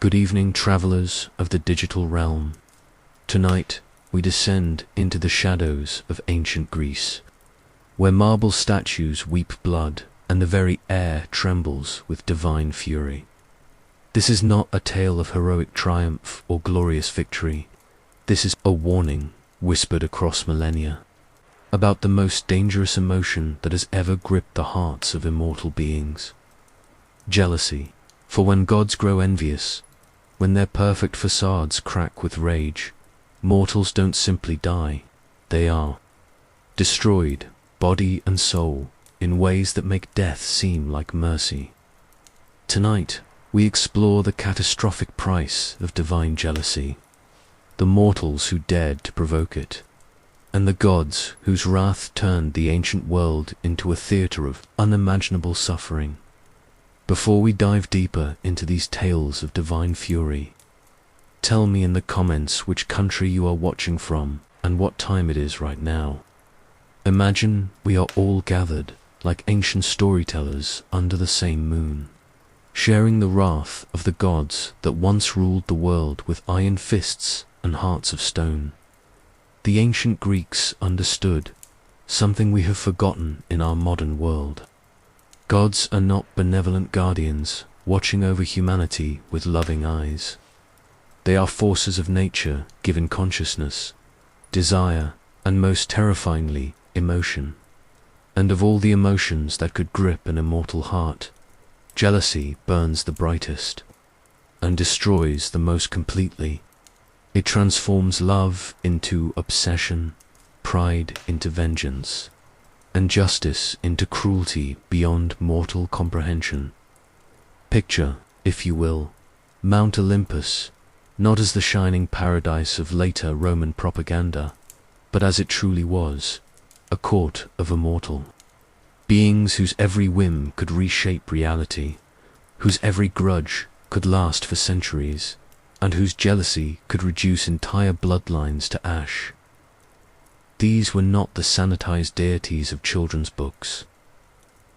Good evening, travelers of the digital realm. Tonight, we descend into the shadows of ancient Greece, where marble statues weep blood and the very air trembles with divine fury. This is not a tale of heroic triumph or glorious victory. This is a warning whispered across millennia about the most dangerous emotion that has ever gripped the hearts of immortal beings. Jealousy. For when gods grow envious, when their perfect facades crack with rage, mortals don't simply die, they are destroyed, body and soul, in ways that make death seem like mercy. Tonight, we explore the catastrophic price of divine jealousy, the mortals who dared to provoke it, and the gods whose wrath turned the ancient world into a theater of unimaginable suffering. Before we dive deeper into these tales of divine fury, tell me in the comments which country you are watching from and what time it is right now. Imagine we are all gathered like ancient storytellers under the same moon, sharing the wrath of the gods that once ruled the world with iron fists and hearts of stone. The ancient Greeks understood something we have forgotten in our modern world. Gods are not benevolent guardians watching over humanity with loving eyes. They are forces of nature given consciousness, desire, and most terrifyingly, emotion. And of all the emotions that could grip an immortal heart, jealousy burns the brightest and destroys the most completely. It transforms love into obsession, pride into vengeance, and justice into cruelty beyond mortal comprehension. Picture, if you will, Mount Olympus, not as the shining paradise of later Roman propaganda, but as it truly was, a court of immortal beings whose every whim could reshape reality, whose every grudge could last for centuries, and whose jealousy could reduce entire bloodlines to ash. These were not the sanitized deities of children's books.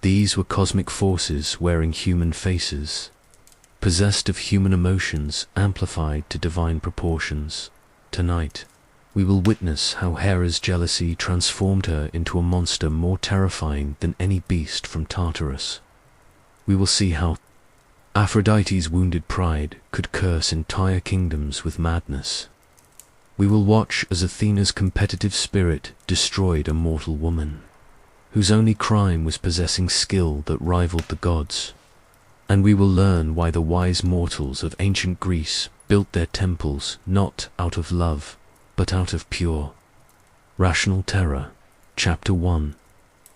These were cosmic forces wearing human faces, possessed of human emotions amplified to divine proportions. Tonight, we will witness how Hera's jealousy transformed her into a monster more terrifying than any beast from Tartarus. We will see how Aphrodite's wounded pride could curse entire kingdoms with madness. We will watch as Athena's competitive spirit destroyed a mortal woman, whose only crime was possessing skill that rivaled the gods. And we will learn why the wise mortals of ancient Greece built their temples not out of love, but out of pure, rational terror. Chapter 1.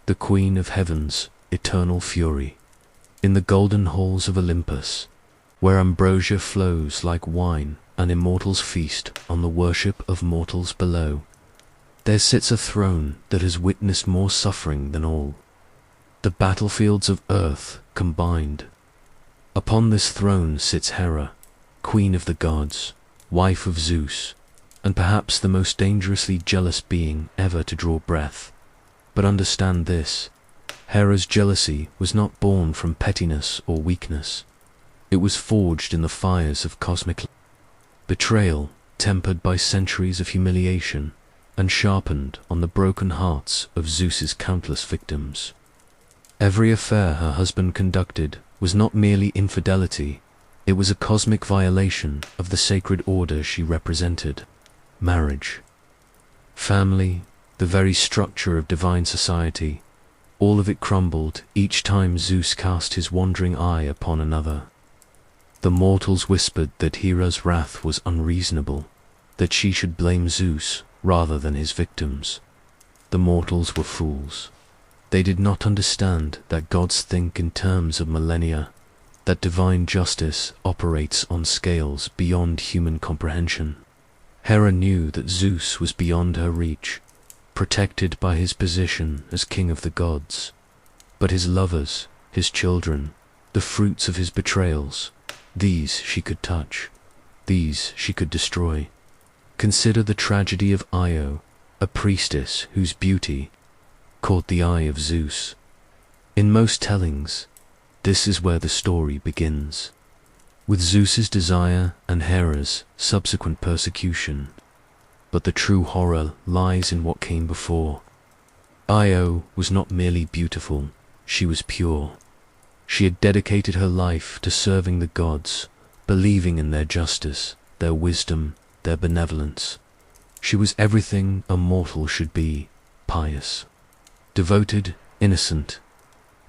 The Queen of Heaven's Eternal Fury. In the golden halls of Olympus, where ambrosia flows like wine and immortals feast on the worship of mortals below, there sits a throne that has witnessed more suffering than all the battlefields of earth combined. Upon this throne sits Hera, queen of the gods, wife of Zeus, and perhaps the most dangerously jealous being ever to draw breath. But understand this: Hera's jealousy was not born from pettiness or weakness. It was forged in the fires of cosmic betrayal, tempered by centuries of humiliation, and sharpened on the broken hearts of Zeus's countless victims. Every affair her husband conducted was not merely infidelity, it was a cosmic violation of the sacred order she represented: marriage. Family, the very structure of divine society, all of it crumbled each time Zeus cast his wandering eye upon another. The mortals whispered that Hera's wrath was unreasonable, that she should blame Zeus rather than his victims. The mortals were fools. They did not understand that gods think in terms of millennia, that divine justice operates on scales beyond human comprehension. Hera knew that Zeus was beyond her reach, protected by his position as king of the gods. But his lovers, his children, the fruits of his betrayals, these she could touch, these she could destroy. Consider the tragedy of Io, a priestess whose beauty caught the eye of Zeus. In most tellings, this is where the story begins. with Zeus's desire and Hera's subsequent persecution. But the true horror lies in what came before. Io was not merely beautiful, she was pure. She had dedicated her life to serving the gods, believing in their justice, their wisdom, their benevolence. She was everything a mortal should be: pious, devoted, innocent.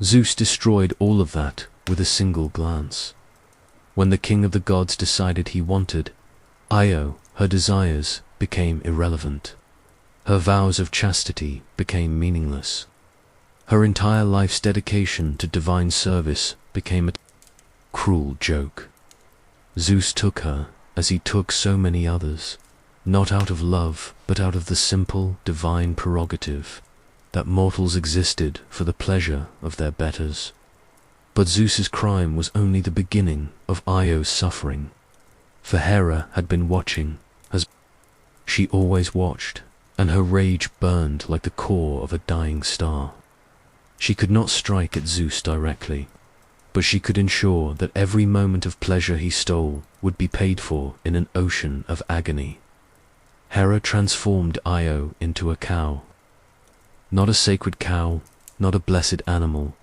Zeus destroyed all of that with a single glance. When the king of the gods decided he wanted Io, her desires became irrelevant. Her vows of chastity became meaningless. Her entire life's dedication to divine service became a cruel joke. Zeus took her, as he took so many others, not out of love, but out of the simple, divine prerogative that mortals existed for the pleasure of their betters. But Zeus's crime was only the beginning of Io's suffering, for Hera had been watching, as she always watched, and her rage burned like the core of a dying star. She could not strike at Zeus directly, but she could ensure that every moment of pleasure he stole would be paid for in an ocean of agony. Hera transformed Io into a cow. Not a sacred cow, not a blessed animal,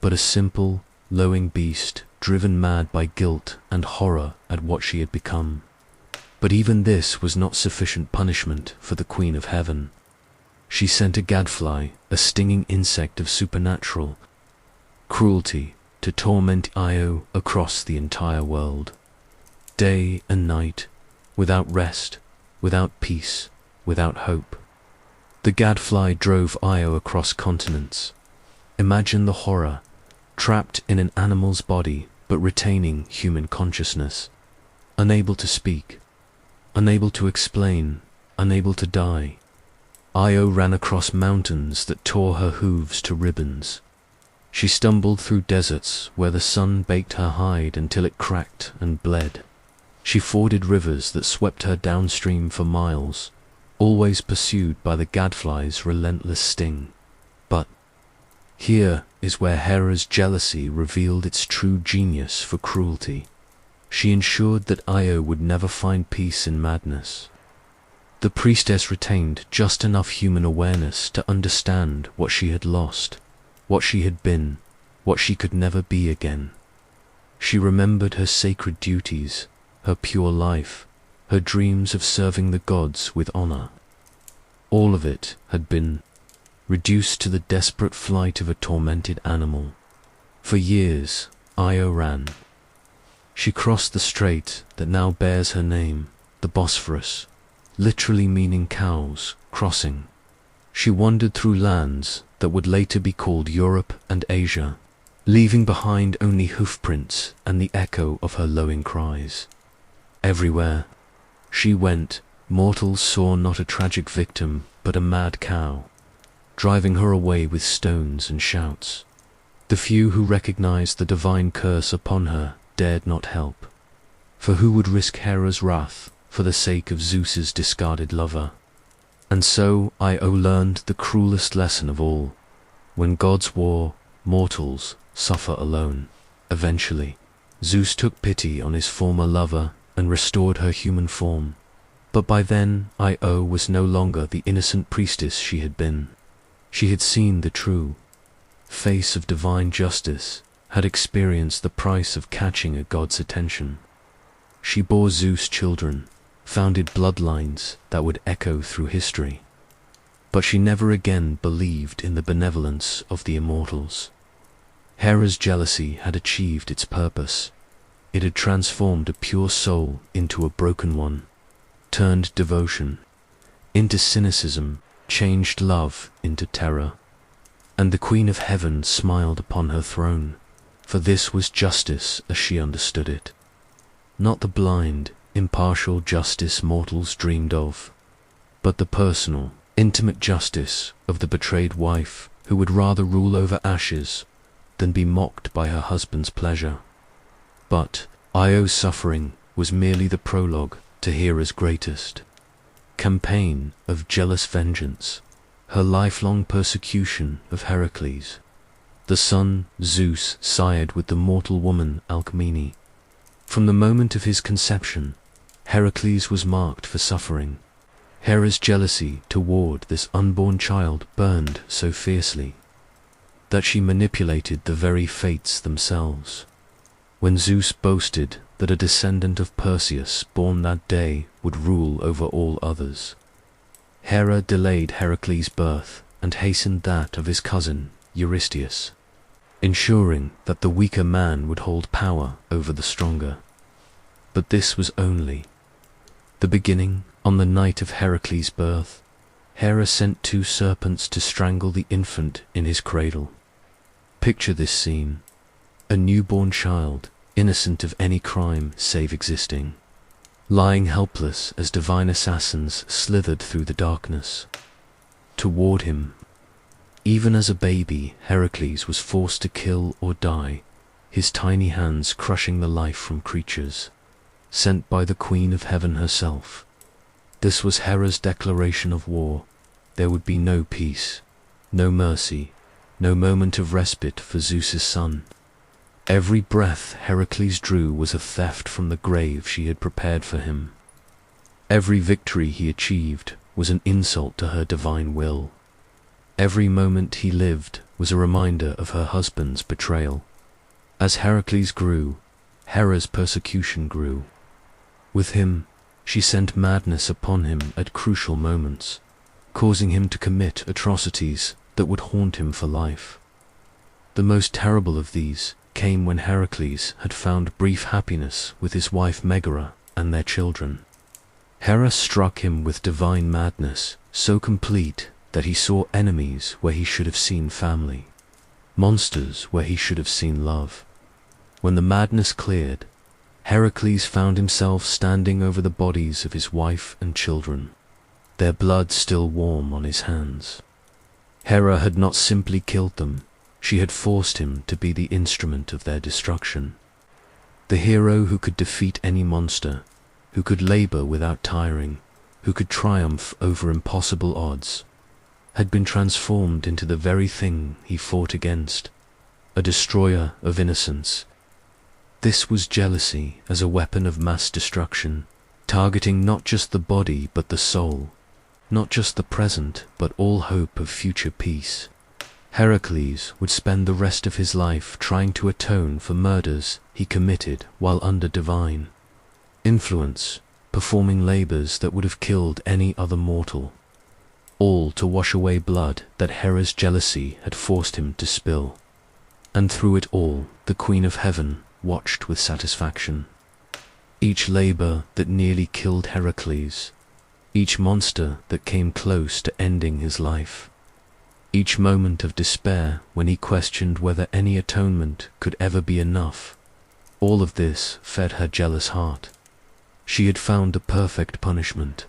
but a simple, lowing beast driven mad by guilt and horror at what she had become. But even this was not sufficient punishment for the Queen of Heaven. She sent a gadfly, a stinging insect of supernatural cruelty, to torment Io across the entire world. Day and night, without rest, without peace, without hope. The gadfly drove Io across continents. Imagine the horror, trapped in an animal's body but retaining human consciousness, unable to speak, unable to explain, unable to die. Io ran across mountains that tore her hooves to ribbons. She stumbled through deserts where the sun baked her hide until it cracked and bled. She forded rivers that swept her downstream for miles, always pursued by the gadfly's relentless sting. But here is where Hera's jealousy revealed its true genius for cruelty. She ensured that Io would never find peace in madness. The priestess retained just enough human awareness to understand what she had lost, what she had been, what she could never be again. She remembered her sacred duties, her pure life, her dreams of serving the gods with honor. All of it had been reduced to the desperate flight of a tormented animal. For years, Io ran. She crossed the strait that now bears her name, the Bosphorus, literally meaning cows crossing. She wandered through lands that would later be called Europe and Asia, leaving behind only hoofprints and the echo of her lowing cries. Everywhere she went, mortals saw not a tragic victim, but a mad cow, driving her away with stones and shouts. The few who recognized the divine curse upon her dared not help, for who would risk Hera's wrath for the sake of Zeus's discarded lover? And so Io learned the cruelest lesson of all. When gods war, mortals suffer alone. Eventually, Zeus took pity on his former lover and restored her human form. But by then, Io was no longer the innocent priestess she had been. She had seen the true face of divine justice, had experienced the price of catching a god's attention. She bore Zeus children, founded bloodlines that would echo through history. But she never again believed in the benevolence of the immortals. Hera's jealousy had achieved its purpose. It had transformed a pure soul into a broken one, turned devotion into cynicism, changed love into terror. And the Queen of Heaven smiled upon her throne, for this was justice as she understood it. Not the blind, impartial justice mortals dreamed of, but the personal, intimate justice of the betrayed wife who would rather rule over ashes than be mocked by her husband's pleasure. But Io's suffering was merely the prologue to Hera's greatest campaign of jealous vengeance, her lifelong persecution of Heracles. The son Zeus sired with the mortal woman Alcmene. From the moment of his conception, Heracles was marked for suffering. Hera's jealousy toward this unborn child burned so fiercely that she manipulated the very fates themselves. When Zeus boasted that a descendant of Perseus born that day would rule over all others, Hera delayed Heracles' birth and hastened that of his cousin Eurystheus, ensuring that the weaker man would hold power over the stronger. But this was only the beginning. On the night of Heracles' birth, Hera sent 2 serpents to strangle the infant in his cradle. Picture this scene: a newborn child, innocent of any crime save existing, lying helpless as divine assassins slithered through the darkness toward him. Even as a baby, Heracles was forced to kill or die, his tiny hands crushing the life from creatures sent by the Queen of Heaven herself. This was Hera's declaration of war. There would be no peace, no mercy, no moment of respite for Zeus's son. Every breath Heracles drew was a theft from the grave she had prepared for him. Every victory he achieved was an insult to her divine will. Every moment he lived was a reminder of her husband's betrayal. As Heracles grew, Hera's persecution grew. With him, she sent madness upon him at crucial moments, causing him to commit atrocities that would haunt him for life. The most terrible of these came when Heracles had found brief happiness with his wife Megara and their children. Hera struck him with divine madness, so complete that he saw enemies where he should have seen family, monsters where he should have seen love. When the madness cleared, Heracles found himself standing over the bodies of his wife and children, their blood still warm on his hands. Hera had not simply killed them, she had forced him to be the instrument of their destruction. The hero who could defeat any monster, who could labor without tiring, who could triumph over impossible odds, had been transformed into the very thing he fought against, a destroyer of innocence. This was jealousy as a weapon of mass destruction, targeting not just the body but the soul, not just the present but all hope of future peace. Heracles would spend the rest of his life trying to atone for murders he committed while under divine influence, performing labors that would have killed any other mortal, all to wash away blood that Hera's jealousy had forced him to spill. And through it all, the Queen of Heaven watched with satisfaction. Each labor that nearly killed Heracles, each monster that came close to ending his life, each moment of despair when he questioned whether any atonement could ever be enough, all of this fed her jealous heart. She had found a perfect punishment: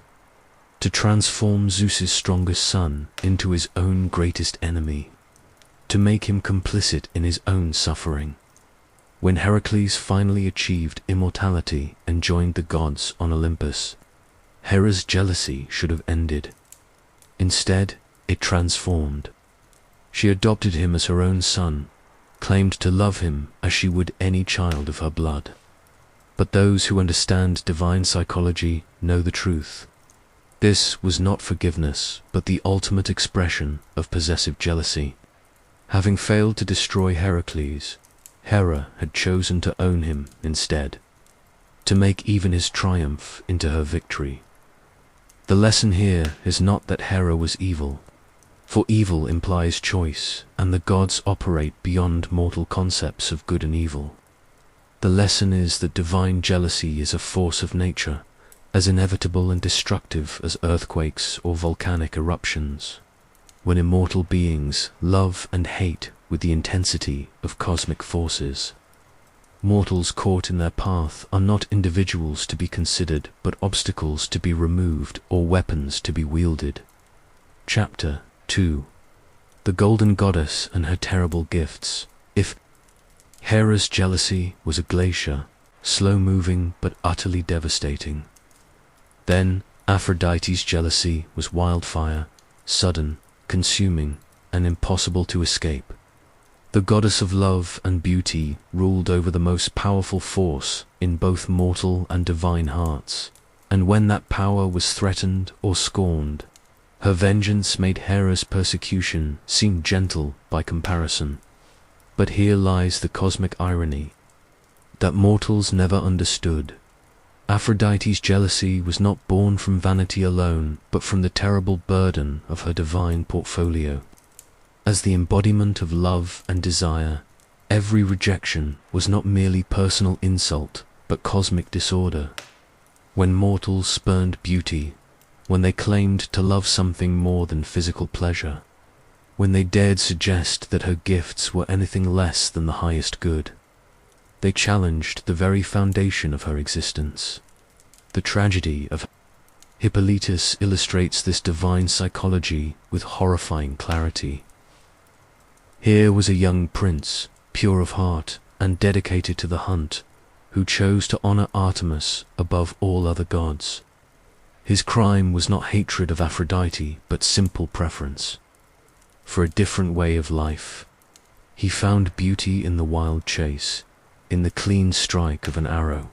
to transform Zeus's strongest son into his own greatest enemy, to make him complicit in his own suffering. When Heracles finally achieved immortality and joined the gods on Olympus, Hera's jealousy should have ended. Instead, it transformed. She adopted him as her own son, claimed to love him as she would any child of her blood. But those who understand divine psychology know the truth. This was not forgiveness, but the ultimate expression of possessive jealousy. Having failed to destroy Heracles, Hera had chosen to own him instead, to make even his triumph into her victory. The lesson here is not that Hera was evil, for evil implies choice, and the gods operate beyond mortal concepts of good and evil. The lesson is that divine jealousy is a force of nature, as inevitable and destructive as earthquakes or volcanic eruptions. When immortal beings love and hate with the intensity of cosmic forces, mortals caught in their path are not individuals to be considered, but obstacles to be removed or weapons to be wielded. Chapter 2. The Golden Goddess and Her Terrible Gifts. If Hera's jealousy was a glacier, slow-moving but utterly devastating, then Aphrodite's jealousy was wildfire, sudden, consuming, and impossible to escape. The goddess of love and beauty ruled over the most powerful force in both mortal and divine hearts, and when that power was threatened or scorned, her vengeance made Hera's persecution seem gentle by comparison. But here lies the cosmic irony that mortals never understood. Aphrodite's jealousy was not born from vanity alone, but from the terrible burden of her divine portfolio. As the embodiment of love and desire, every rejection was not merely personal insult, but cosmic disorder. When mortals spurned beauty, when they claimed to love something more than physical pleasure, when they dared suggest that her gifts were anything less than the highest good, they challenged the very foundation of her existence. The tragedy of Hippolytus illustrates this divine psychology with horrifying clarity. Here was a young prince, pure of heart and dedicated to the hunt, who chose to honor Artemis above all other gods. His crime was not hatred of Aphrodite, but simple preference for a different way of life. He found beauty in the wild chase, in the clean strike of an arrow,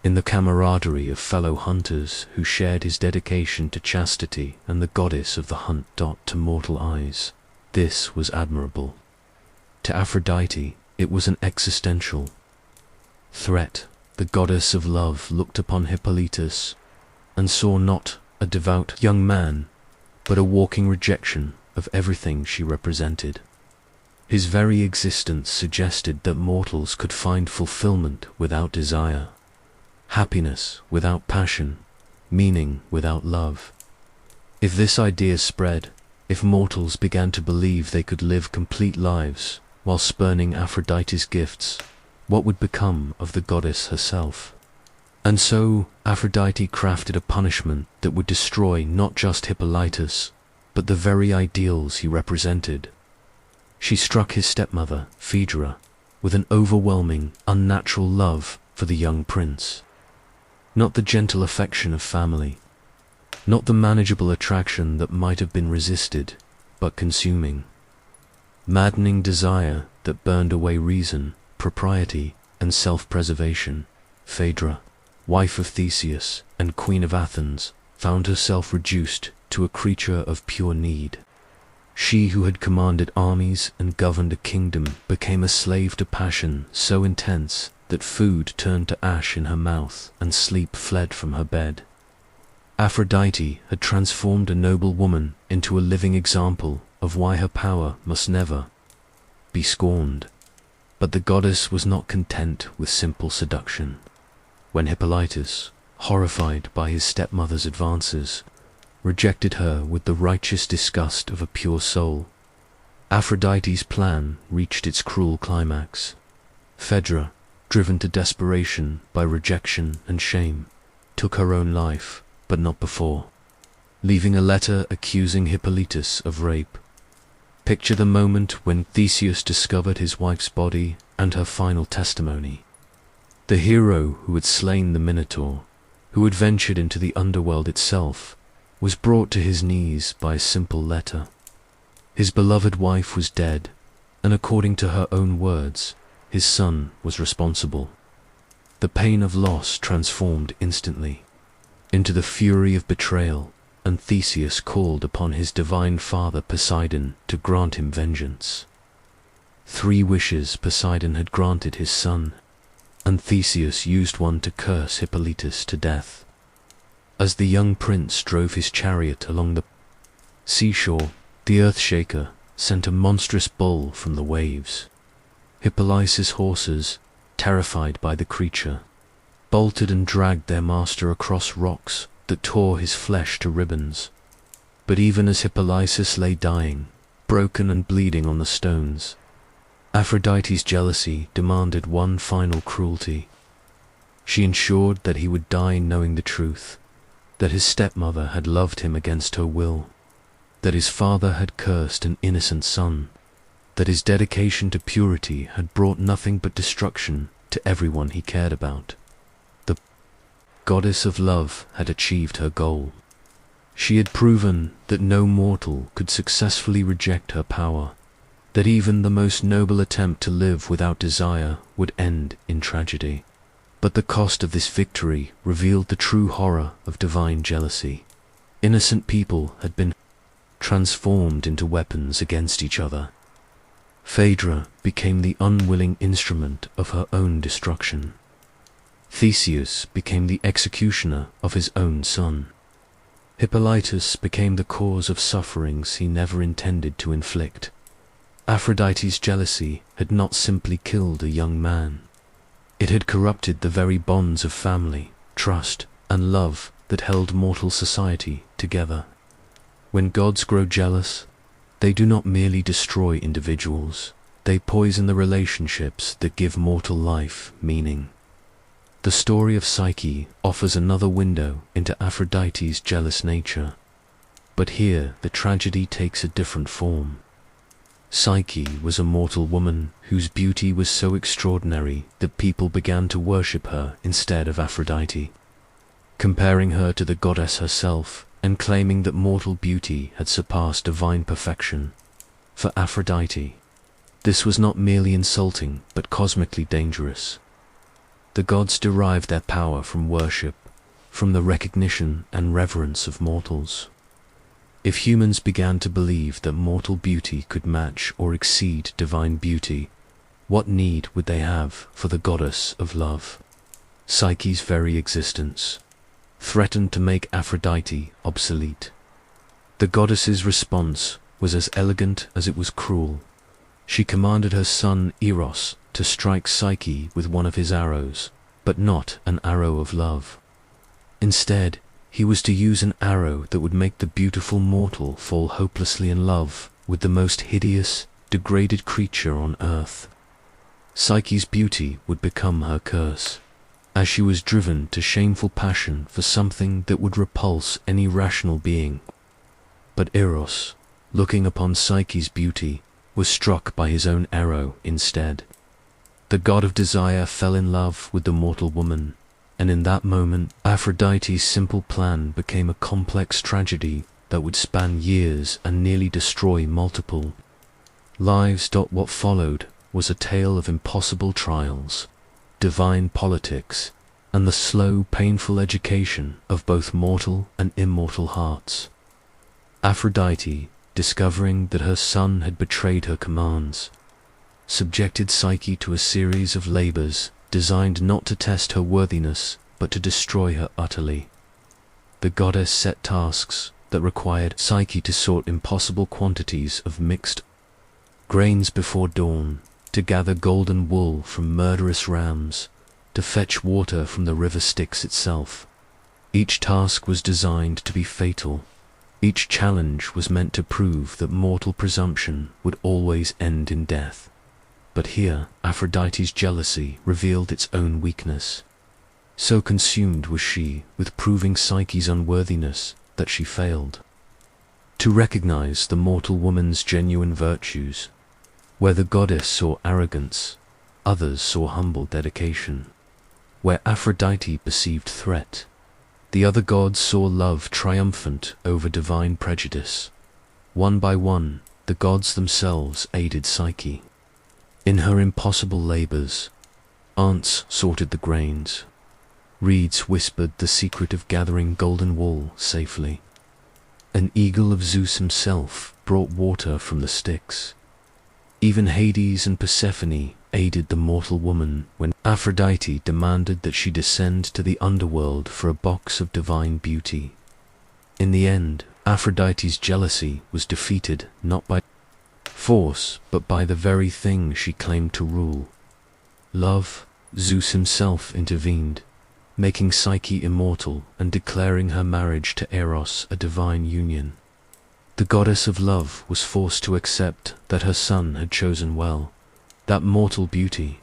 in the camaraderie of fellow hunters who shared his dedication to chastity and the goddess of the hunt. To mortal eyes, this was admirable. To Aphrodite, it was an existential threat. The goddess of love looked upon Hippolytus and saw not a devout young man, but a walking rejection of everything she represented. His very existence suggested that mortals could find fulfillment without desire, happiness without passion, meaning without love. If this idea spread, if mortals began to believe they could live complete lives while spurning Aphrodite's gifts, what would become of the goddess herself? And so Aphrodite crafted a punishment that would destroy not just Hippolytus, but the very ideals he represented. She struck his stepmother, Phaedra, with an overwhelming, unnatural love for the young prince. Not the gentle affection of family, not the manageable attraction that might have been resisted, but consuming, maddening desire that burned away reason, propriety, and self-preservation. Phaedra, wife of Theseus and queen of Athens, found herself reduced to a creature of pure need. She who had commanded armies and governed a kingdom became a slave to passion so intense that food turned to ash in her mouth and sleep fled from her bed. Aphrodite had transformed a noble woman into a living example of why her power must never be scorned. But the goddess was not content with simple seduction. When Hippolytus, horrified by his stepmother's advances, rejected her with the righteous disgust of a pure soul, Aphrodite's plan reached its cruel climax. Phaedra, driven to desperation by rejection and shame, took her own life, but not before, leaving a letter accusing Hippolytus of rape. Picture the moment when Theseus discovered his wife's body and her final testimony. The hero who had slain the Minotaur, who had ventured into the underworld itself, was brought to his knees by a simple letter. His beloved wife was dead, and according to her own words, his son was responsible. The pain of loss transformed instantly into the fury of betrayal, and Theseus called upon his divine father Poseidon to grant him vengeance. 3 wishes Poseidon had granted his son, and Theseus used one to curse Hippolytus to death. As the young prince drove his chariot along the seashore, the Earthshaker sent a monstrous bull from the waves. Hippolytus' horses, terrified by the creature, bolted and dragged their master across rocks that tore his flesh to ribbons. But even as Hippolytus lay dying, broken and bleeding on the stones, Aphrodite's jealousy demanded one final cruelty. She ensured that he would die knowing the truth, that his stepmother had loved him against her will, that his father had cursed an innocent son, that his dedication to purity had brought nothing but destruction to everyone he cared about. The goddess of love had achieved her goal. She had proven that no mortal could successfully reject her power, that even the most noble attempt to live without desire would end in tragedy. But the cost of this victory revealed the true horror of divine jealousy. Innocent people had been transformed into weapons against each other. Phaedra became the unwilling instrument of her own destruction. Theseus became the executioner of his own son. Hippolytus became the cause of sufferings he never intended to inflict. Aphrodite's jealousy had not simply killed a young man. It had corrupted the very bonds of family, trust, and love that held mortal society together. When gods grow jealous, they do not merely destroy individuals, they poison the relationships that give mortal life meaning. The story of Psyche offers another window into Aphrodite's jealous nature, but here the tragedy takes a different form. Psyche was a mortal woman whose beauty was so extraordinary that people began to worship her instead of Aphrodite, comparing her to the goddess herself and claiming that mortal beauty had surpassed divine perfection. For Aphrodite, this was not merely insulting but cosmically dangerous. The gods derived their power from worship, from the recognition and reverence of mortals. If humans began to believe that mortal beauty could match or exceed divine beauty, what need would they have for the goddess of love? Psyche's very existence threatened to make Aphrodite obsolete. The goddess's response was as elegant as it was cruel. She commanded her son Eros to strike Psyche with one of his arrows, but not an arrow of love. Instead, he was to use an arrow that would make the beautiful mortal fall hopelessly in love with the most hideous, degraded creature on earth. Psyche's beauty would become her curse, as she was driven to shameful passion for something that would repulse any rational being. But Eros, looking upon Psyche's beauty, was struck by his own arrow instead. The god of desire fell in love with the mortal woman, and in that moment Aphrodite's simple plan became a complex tragedy that would span years and nearly destroy multiple lives. What followed was a tale of impossible trials, divine politics, and the slow, painful education of both mortal and immortal hearts. Aphrodite, discovering that her son had betrayed her commands, subjected Psyche to a series of labors designed not to test her worthiness but to destroy her utterly. The goddess set tasks that required Psyche to sort impossible quantities of mixed grains before dawn, to gather golden wool from murderous rams, to fetch water from the river Styx itself. Each task was designed to be fatal. Each challenge was meant to prove that mortal presumption would always end in death. But here, Aphrodite's jealousy revealed its own weakness. So consumed was she with proving Psyche's unworthiness that she failed to recognize the mortal woman's genuine virtues. Where the goddess saw arrogance, others saw humble dedication. Where Aphrodite perceived threat, the other gods saw love triumphant over divine prejudice. One by one, the gods themselves aided Psyche. In her impossible labors, ants sorted the grains, reeds whispered the secret of gathering golden wool safely. An eagle of Zeus himself brought water from the Styx. Even Hades and Persephone aided the mortal woman when Aphrodite demanded that she descend to the underworld for a box of divine beauty. In the end, Aphrodite's jealousy was defeated not by force, but by the very thing she claimed to rule. Love. Zeus himself intervened, making Psyche immortal and declaring her marriage to Eros a divine union. The goddess of love was forced to accept that her son had chosen well, that mortal beauty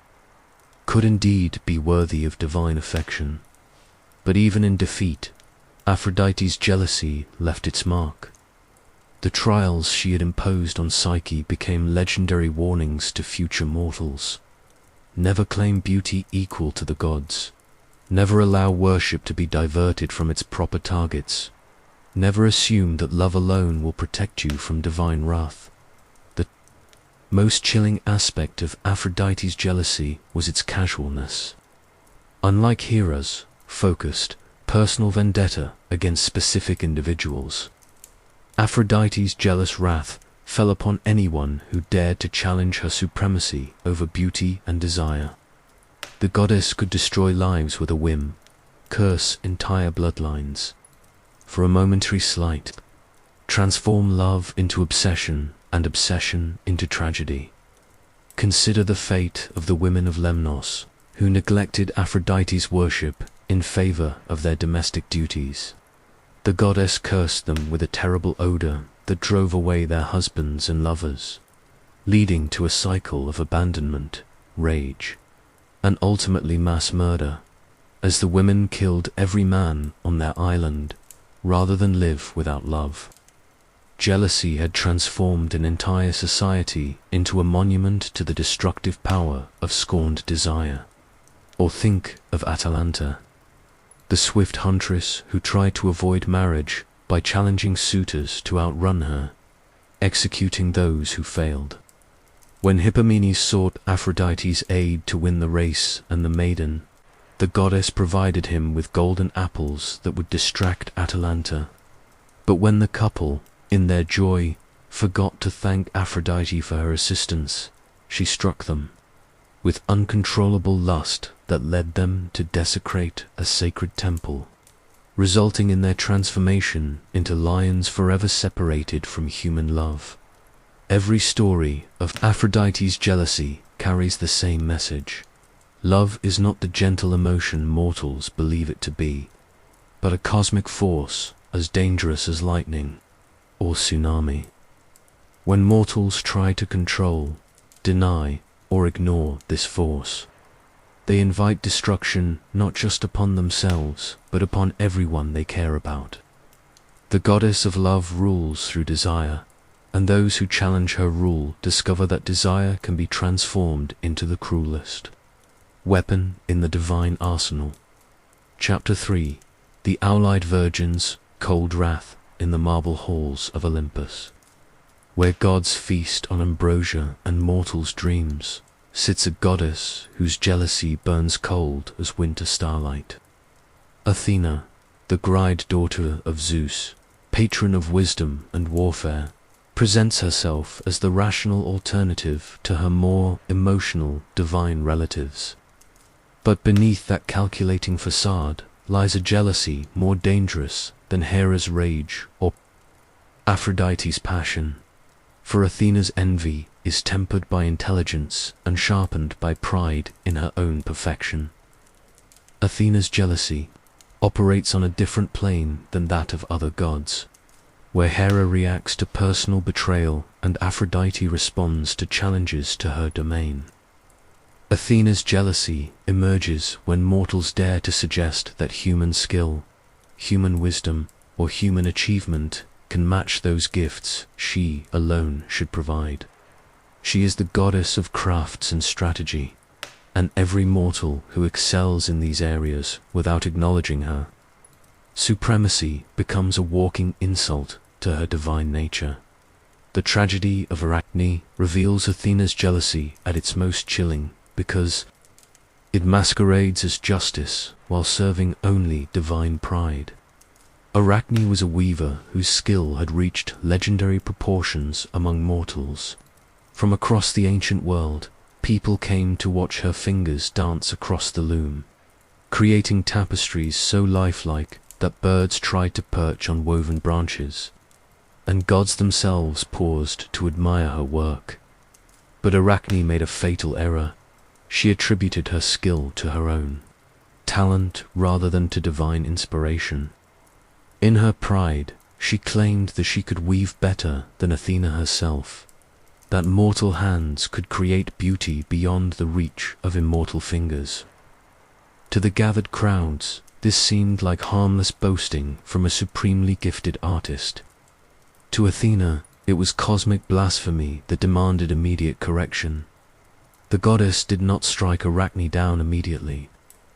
could indeed be worthy of divine affection. But even in defeat, Aphrodite's jealousy left its mark. The trials she had imposed on Psyche became legendary warnings to future mortals. Never claim beauty equal to the gods. Never allow worship to be diverted from its proper targets. Never assume that love alone will protect you from divine wrath. The most chilling aspect of Aphrodite's jealousy was its casualness. Unlike Hera's focused, personal vendetta against specific individuals, Aphrodite's jealous wrath fell upon anyone who dared to challenge her supremacy over beauty and desire. The goddess could destroy lives with a whim, curse entire bloodlines for a momentary slight, transform love into obsession and obsession into tragedy. Consider the fate of the women of Lemnos, who neglected Aphrodite's worship in favor of their domestic duties. The goddess cursed them with a terrible odor that drove away their husbands and lovers, leading to a cycle of abandonment, rage, and ultimately mass murder, as the women killed every man on their island rather than live without love. Jealousy had transformed an entire society into a monument to the destructive power of scorned desire. Or think of Atalanta, the swift huntress who tried to avoid marriage by challenging suitors to outrun her, executing those who failed. When Hippomenes sought Aphrodite's aid to win the race and the maiden, the goddess provided him with golden apples that would distract Atalanta. But when the couple, in their joy, forgot to thank Aphrodite for her assistance, she struck them with uncontrollable lust that led them to desecrate a sacred temple, resulting in their transformation into lions forever separated from human love. Every story of Aphrodite's jealousy carries the same message. Love is not the gentle emotion mortals believe it to be, but a cosmic force as dangerous as lightning or tsunami. When mortals try to control, deny, or ignore this force, they invite destruction not just upon themselves, but upon everyone they care about. The goddess of love rules through desire, and those who challenge her rule discover that desire can be transformed into the cruelest weapon in the divine arsenal. Chapter 3. The Owl-eyed Virgin's Cold Wrath in the Marble Halls of Olympus. Where gods feast on ambrosia and mortals' dreams, sits a goddess whose jealousy burns cold as winter starlight. Athena, the gride daughter of Zeus, patron of wisdom and warfare, presents herself as the rational alternative to her more emotional divine relatives. But beneath that calculating facade lies a jealousy more dangerous than Hera's rage or Aphrodite's passion. For Athena's envy is tempered by intelligence and sharpened by pride in her own perfection. Athena's jealousy operates on a different plane than that of other gods, where Hera reacts to personal betrayal and Aphrodite responds to challenges to her domain. Athena's jealousy emerges when mortals dare to suggest that human skill, human wisdom, or human achievement can match those gifts she alone should provide. She is the goddess of crafts and strategy, and every mortal who excels in these areas without acknowledging her supremacy becomes a walking insult to her divine nature. The tragedy of Arachne reveals Athena's jealousy at its most chilling because it masquerades as justice while serving only divine pride. Arachne was a weaver whose skill had reached legendary proportions among mortals. From across the ancient world, people came to watch her fingers dance across the loom, creating tapestries so lifelike that birds tried to perch on woven branches, and gods themselves paused to admire her work. But Arachne made a fatal error. She attributed her skill to her own talent rather than to divine inspiration. In her pride, she claimed that she could weave better than Athena herself, that mortal hands could create beauty beyond the reach of immortal fingers. To the gathered crowds, this seemed like harmless boasting from a supremely gifted artist. To Athena, it was cosmic blasphemy that demanded immediate correction. The goddess did not strike Arachne down immediately.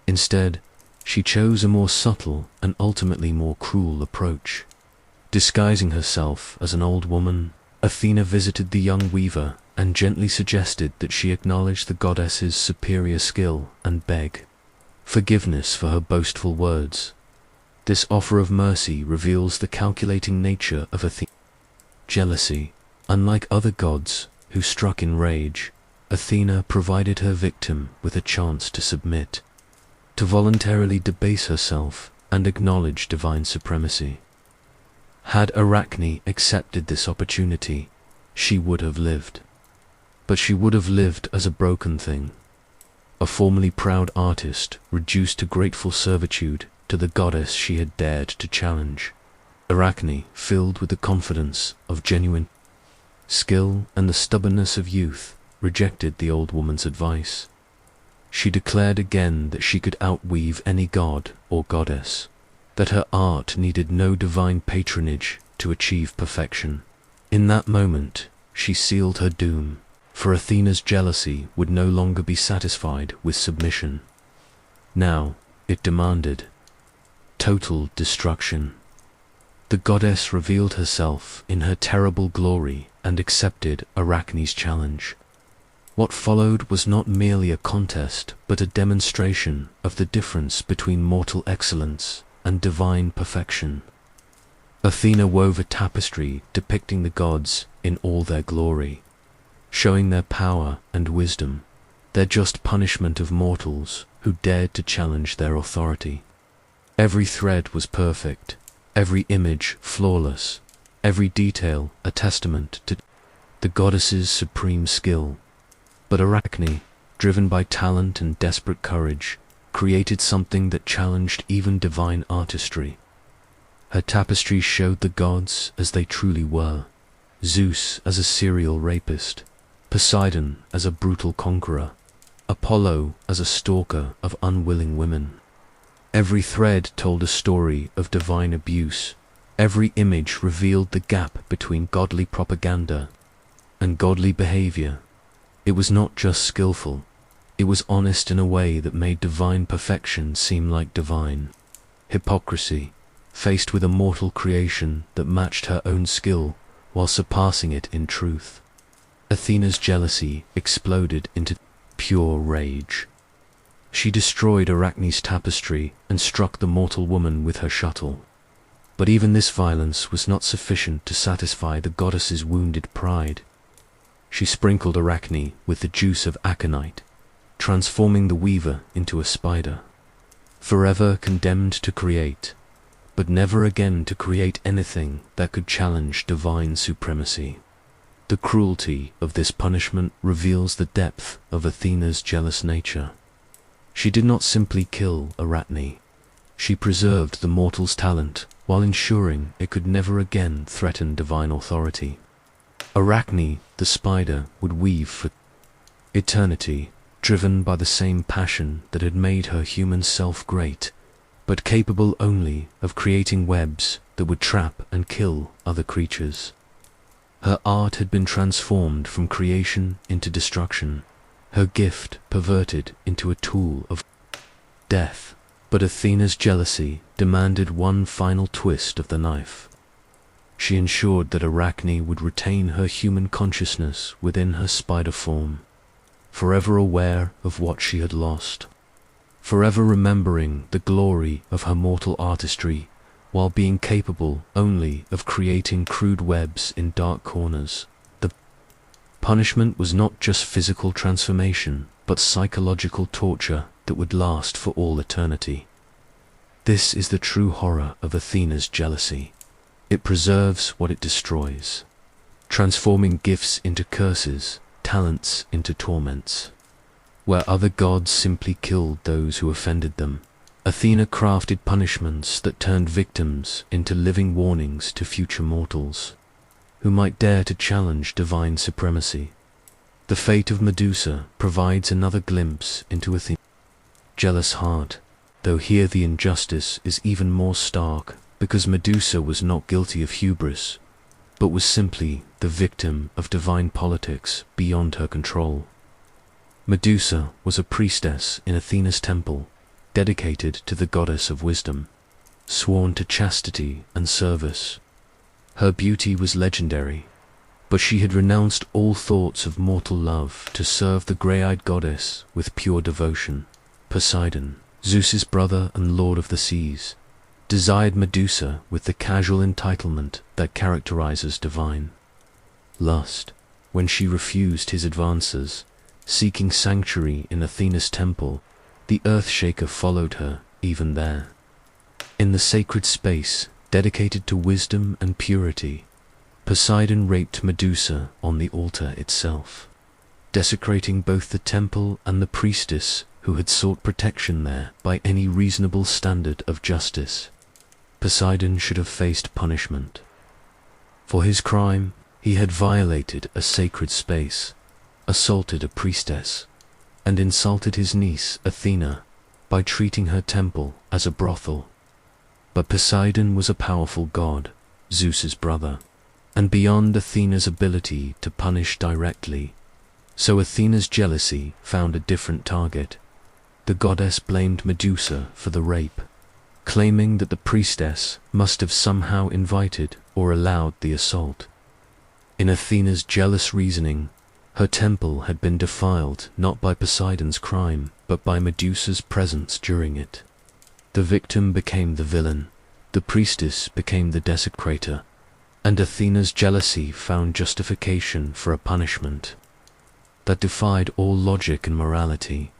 Instead, she chose a more subtle and ultimately more cruel approach. Disguising herself as an old woman, Athena visited the young weaver and gently suggested that she acknowledge the goddess's superior skill and beg forgiveness for her boastful words. This offer of mercy reveals the calculating nature of Athena's jealousy. Unlike other gods who struck in rage, Athena provided her victim with a chance to submit, to voluntarily debase herself and acknowledge divine supremacy. Had Arachne accepted this opportunity, she would have lived. But she would have lived as a broken thing, a formerly proud artist reduced to grateful servitude to the goddess she had dared to challenge. Arachne, filled with the confidence of genuine skill and the stubbornness of youth, rejected the old woman's advice. She declared again that she could outweave any god or goddess, that her art needed no divine patronage to achieve perfection. In that moment, she sealed her doom, for Athena's jealousy would no longer be satisfied with submission. Now, it demanded total destruction. The goddess revealed herself in her terrible glory and accepted Arachne's challenge. What followed was not merely a contest, but a demonstration of the difference between mortal excellence and divine perfection. Athena wove a tapestry depicting the gods in all their glory, showing their power and wisdom, their just punishment of mortals who dared to challenge their authority. Every thread was perfect, every image flawless, every detail a testament to the goddess's supreme skill. But Arachne, driven by talent and desperate courage, created something that challenged even divine artistry. Her tapestry showed the gods as they truly were: Zeus as a serial rapist, Poseidon as a brutal conqueror, Apollo as a stalker of unwilling women. Every thread told a story of divine abuse. Every image revealed the gap between godly propaganda and godly behavior. It was not just skillful, it was honest in a way that made divine perfection seem like divine hypocrisy, faced with a mortal creation that matched her own skill while surpassing it in truth. Athena's jealousy exploded into pure rage. She destroyed Arachne's tapestry and struck the mortal woman with her shuttle. But even this violence was not sufficient to satisfy the goddess's wounded pride. She sprinkled Arachne with the juice of aconite, transforming the weaver into a spider, forever condemned to create, but never again to create anything that could challenge divine supremacy. The cruelty of this punishment reveals the depth of Athena's jealous nature. She did not simply kill Arachne, she preserved the mortal's talent while ensuring it could never again threaten divine authority. Arachne, the spider, would weave for eternity, driven by the same passion that had made her human self great, but capable only of creating webs that would trap and kill other creatures. Her art had been transformed from creation into destruction, her gift perverted into a tool of death. But Athena's jealousy demanded one final twist of the knife. She ensured that Arachne would retain her human consciousness within her spider form, forever aware of what she had lost, forever remembering the glory of her mortal artistry, while being capable only of creating crude webs in dark corners. The punishment was not just physical transformation, but psychological torture that would last for all eternity. This is the true horror of Athena's jealousy. It preserves what it destroys, transforming gifts into curses, talents into torments. Where other gods simply killed those who offended them, Athena crafted punishments that turned victims into living warnings to future mortals, who might dare to challenge divine supremacy. The fate of Medusa provides another glimpse into Athena's jealous heart, though here the injustice is even more stark, because Medusa was not guilty of hubris, but was simply the victim of divine politics beyond her control. Medusa was a priestess in Athena's temple, dedicated to the goddess of wisdom, sworn to chastity and service. Her beauty was legendary, But she had renounced all thoughts of mortal love to serve the grey-eyed goddess with pure devotion. Poseidon, Zeus's brother and lord of the seas, desired Medusa with the casual entitlement that characterizes divine lust. When she refused his advances, seeking sanctuary in Athena's temple, the Earthshaker followed her even there. In the sacred space dedicated to wisdom and purity, Poseidon raped Medusa on the altar itself, desecrating both the temple and the priestess who had sought protection there by any reasonable standard of justice. Poseidon should have faced punishment. For his crime, he had violated a sacred space, assaulted a priestess, and insulted his niece Athena by treating her temple as a brothel. But Poseidon was a powerful god, Zeus's brother, and beyond Athena's ability to punish directly, so Athena's jealousy found a different target. The goddess blamed Medusa for the rape, claiming that the priestess must have somehow invited or allowed the assault. In Athena's jealous reasoning, her temple had been defiled not by Poseidon's crime, but by Medusa's presence during it. The victim became the villain, the priestess became the desecrator, and Athena's jealousy found justification for a punishment that defied all logic and morality.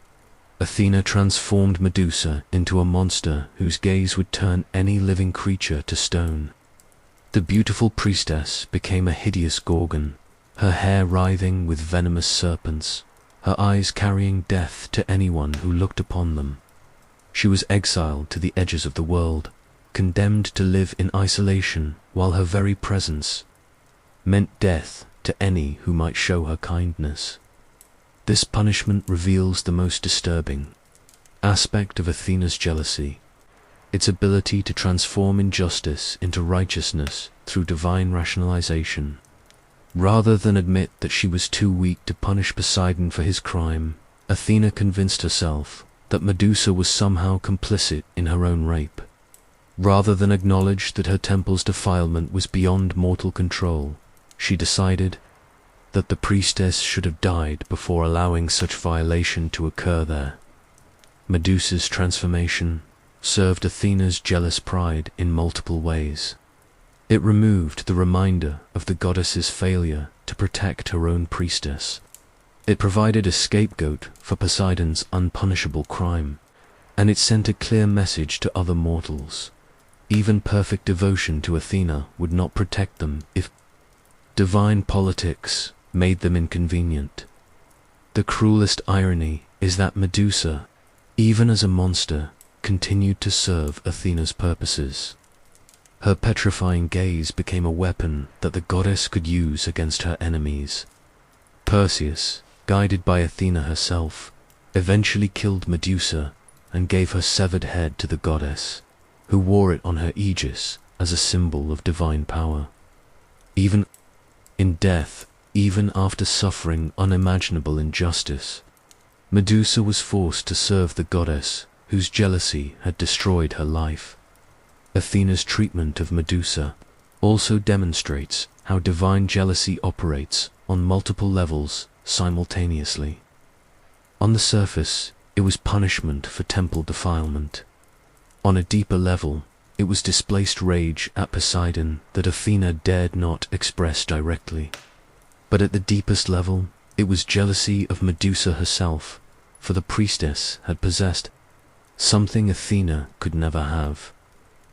Athena transformed Medusa into a monster whose gaze would turn any living creature to stone. The beautiful priestess became a hideous gorgon, her hair writhing with venomous serpents, her eyes carrying death to anyone who looked upon them. She was exiled to the edges of the world, condemned to live in isolation, while her very presence meant death to any who might show her kindness. This punishment reveals the most disturbing aspect of Athena's jealousy, its ability to transform injustice into righteousness through divine rationalization. Rather than admit that she was too weak to punish Poseidon for his crime, Athena convinced herself that Medusa was somehow complicit in her own rape. Rather than acknowledge that her temple's defilement was beyond mortal control, she decided that the priestess should have died before allowing such violation to occur there. Medusa's transformation served Athena's jealous pride in multiple ways. It removed the reminder of the goddess's failure to protect her own priestess. It provided a scapegoat for Poseidon's unpunishable crime, and it sent a clear message to other mortals. Even perfect devotion to Athena would not protect them if divine politics made them inconvenient. The cruelest irony is that Medusa, even as a monster, continued to serve Athena's purposes. Her petrifying gaze became a weapon that the goddess could use against her enemies. Perseus, guided by Athena herself, eventually killed Medusa and gave her severed head to the goddess, who wore it on her aegis as a symbol of divine power. Even in death, even after suffering unimaginable injustice, Medusa was forced to serve the goddess whose jealousy had destroyed her life. Athena's treatment of Medusa also demonstrates how divine jealousy operates on multiple levels simultaneously. On the surface, it was punishment for temple defilement. On a deeper level, it was displaced rage at Poseidon that Athena dared not express directly. But at the deepest level, it was jealousy of Medusa herself, for the priestess had possessed something Athena could never have: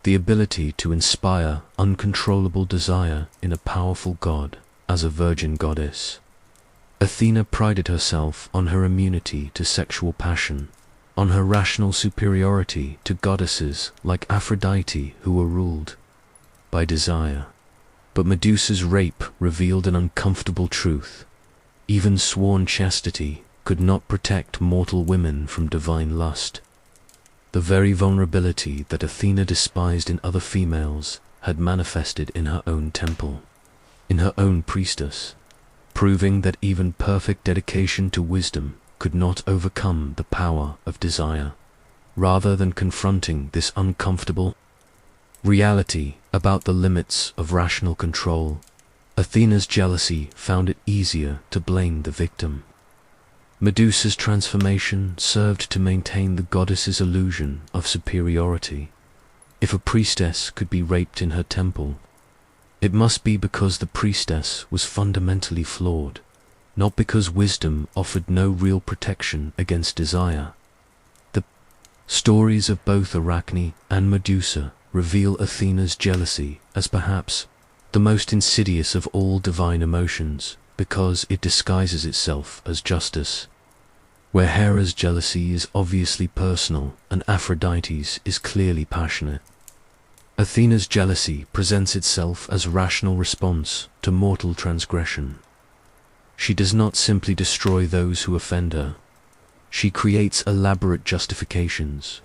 the ability to inspire uncontrollable desire in a powerful god as a virgin goddess. Athena prided herself on her immunity to sexual passion, on her rational superiority to goddesses like Aphrodite who were ruled by desire. But Medusa's rape revealed an uncomfortable truth. Even sworn chastity could not protect mortal women from divine lust. The very vulnerability that Athena despised in other females had manifested in her own temple, in her own priestess, proving that even perfect dedication to wisdom could not overcome the power of desire. Rather than confronting this uncomfortable reality about the limits of rational control, Athena's jealousy found it easier to blame the victim. Medusa's transformation served to maintain the goddess's illusion of superiority. If a priestess could be raped in her temple, it must be because the priestess was fundamentally flawed, not because wisdom offered no real protection against desire. The stories of both Arachne and Medusa reveal Athena's jealousy as perhaps the most insidious of all divine emotions, because it disguises itself as justice. Where Hera's jealousy is obviously personal and Aphrodite's is clearly passionate, Athena's jealousy presents itself as a rational response to mortal transgression. She does not simply destroy those who offend her. She creates elaborate justifications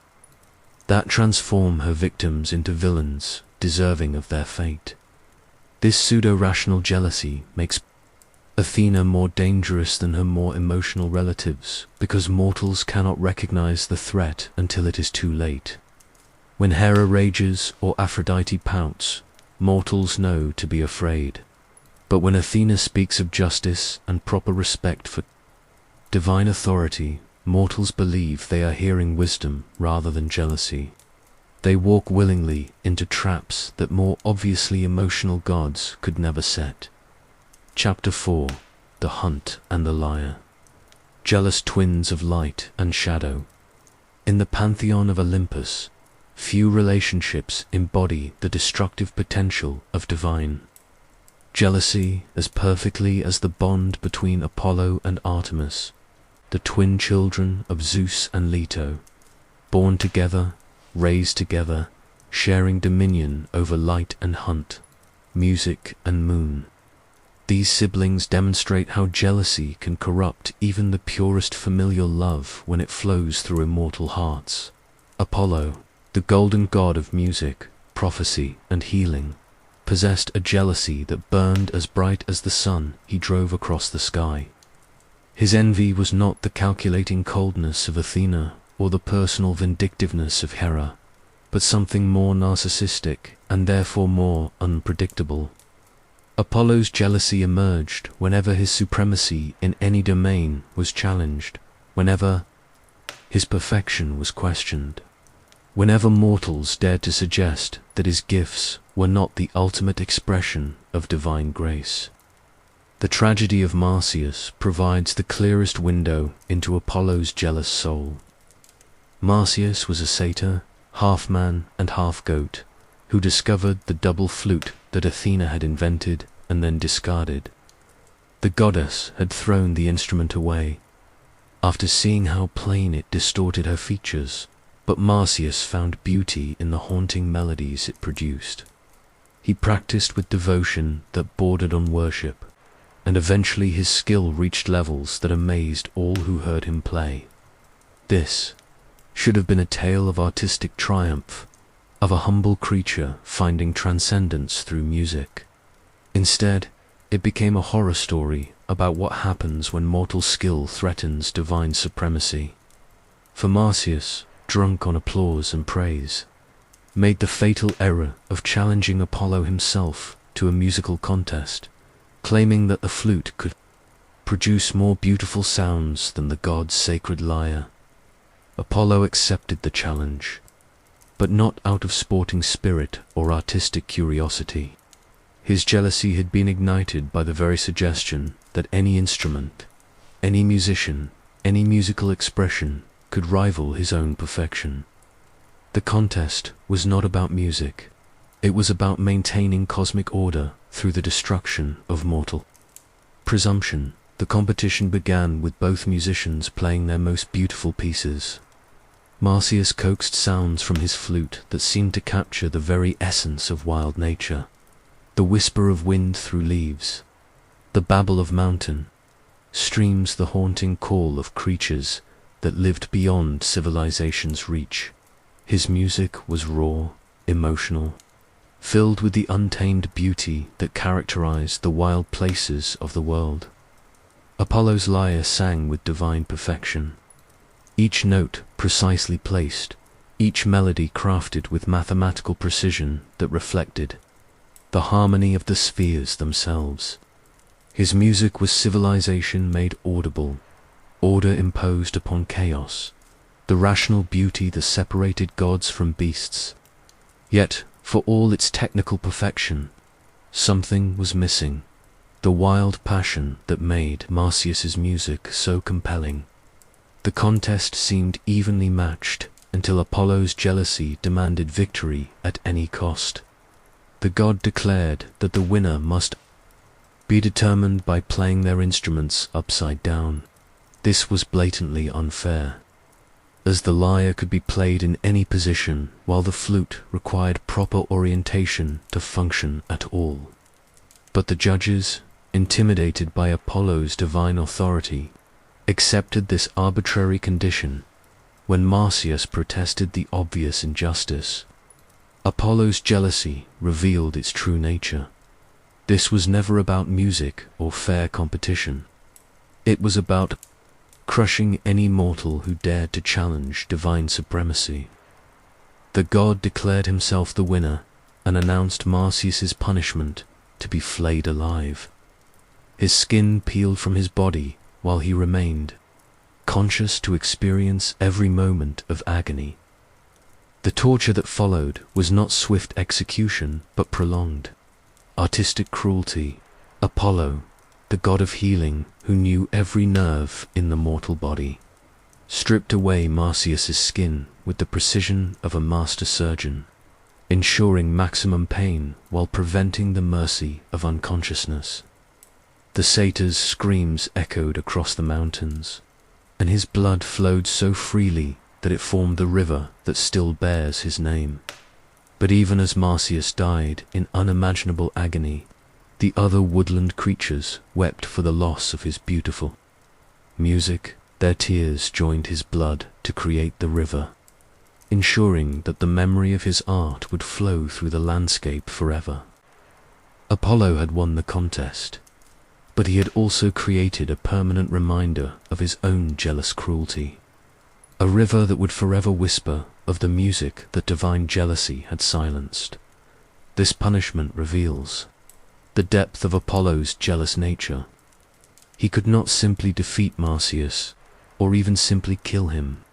that transform her victims into villains deserving of their fate. This pseudo-rational jealousy makes Athena more dangerous than her more emotional relatives, because mortals cannot recognize the threat until it is too late. When Hera rages or Aphrodite pouts, mortals know to be afraid. But when Athena speaks of justice and proper respect for divine authority, mortals believe they are hearing wisdom rather than jealousy. They walk willingly into traps that more obviously emotional gods could never set. Chapter 4: The Hunt and the Lyre. Jealous twins of light and shadow. In the pantheon of Olympus, few relationships embody the destructive potential of divine jealousy as perfectly as the bond between Apollo and Artemis, the twin children of Zeus and Leto, born together, raised together, sharing dominion over light and hunt, music and moon. These siblings demonstrate how jealousy can corrupt even the purest familial love when it flows through immortal hearts. Apollo, the golden god of music, prophecy, and healing, possessed a jealousy that burned as bright as the sun he drove across the sky. His envy was not the calculating coldness of Athena or the personal vindictiveness of Hera, but something more narcissistic and therefore more unpredictable. Apollo's jealousy emerged whenever his supremacy in any domain was challenged, whenever his perfection was questioned, whenever mortals dared to suggest that his gifts were not the ultimate expression of divine grace. The tragedy of Marsyas provides the clearest window into Apollo's jealous soul. Marsyas was a satyr, half man and half goat, who discovered the double flute that Athena had invented and then discarded. The goddess had thrown the instrument away, after seeing how plain it distorted her features, but Marsyas found beauty in the haunting melodies it produced. He practiced with devotion that bordered on worship, and eventually his skill reached levels that amazed all who heard him play. This should have been a tale of artistic triumph, of a humble creature finding transcendence through music. Instead, it became a horror story about what happens when mortal skill threatens divine supremacy. For Marsyas, drunk on applause and praise, made the fatal error of challenging Apollo himself to a musical contest, claiming that the flute could produce more beautiful sounds than the god's sacred lyre. Apollo accepted the challenge, but not out of sporting spirit or artistic curiosity. His jealousy had been ignited by the very suggestion that any instrument, any musician, any musical expression could rival his own perfection. The contest was not about music. It was about maintaining cosmic order through the destruction of mortal presumption. The competition began with both musicians playing their most beautiful pieces. Marsyas coaxed sounds from his flute that seemed to capture the very essence of wild nature. The whisper of wind through leaves, the babble of mountain, streams, the haunting call of creatures that lived beyond civilization's reach. His music was raw, emotional, filled with the untamed beauty that characterized the wild places of the world. Apollo's lyre sang with divine perfection, each note precisely placed, each melody crafted with mathematical precision that reflected the harmony of the spheres themselves. His music was civilization made audible, order imposed upon chaos, the rational beauty that separated gods from beasts. Yet, for all its technical perfection, something was missing, the wild passion that made Marsyas's music so compelling. The contest seemed evenly matched until Apollo's jealousy demanded victory at any cost. The god declared that the winner must be determined by playing their instruments upside down. This was blatantly unfair, as the lyre could be played in any position while the flute required proper orientation to function at all. But the judges, intimidated by Apollo's divine authority, accepted this arbitrary condition. When Marsyas protested the obvious injustice, Apollo's jealousy revealed its true nature. This was never about music or fair competition. It was about crushing any mortal who dared to challenge divine supremacy. The god declared himself the winner and announced Marsyas's punishment to be flayed alive. His skin peeled from his body while he remained, conscious to experience every moment of agony. The torture that followed was not swift execution, but prolonged, artistic cruelty. Apollo, the god of healing who knew every nerve in the mortal body, stripped away Marsyas's skin with the precision of a master surgeon, ensuring maximum pain while preventing the mercy of unconsciousness. The satyr's screams echoed across the mountains, and his blood flowed so freely that it formed the river that still bears his name. But even as Marsyas died in unimaginable agony, the other woodland creatures wept for the loss of his beautiful music. Their tears joined his blood to create the river, ensuring that the memory of his art would flow through the landscape forever. Apollo had won the contest, but he had also created a permanent reminder of his own jealous cruelty, a river that would forever whisper of the music that divine jealousy had silenced. This punishment reveals the depth of Apollo's jealous nature. He could not simply defeat Marsyas, or even simply kill him.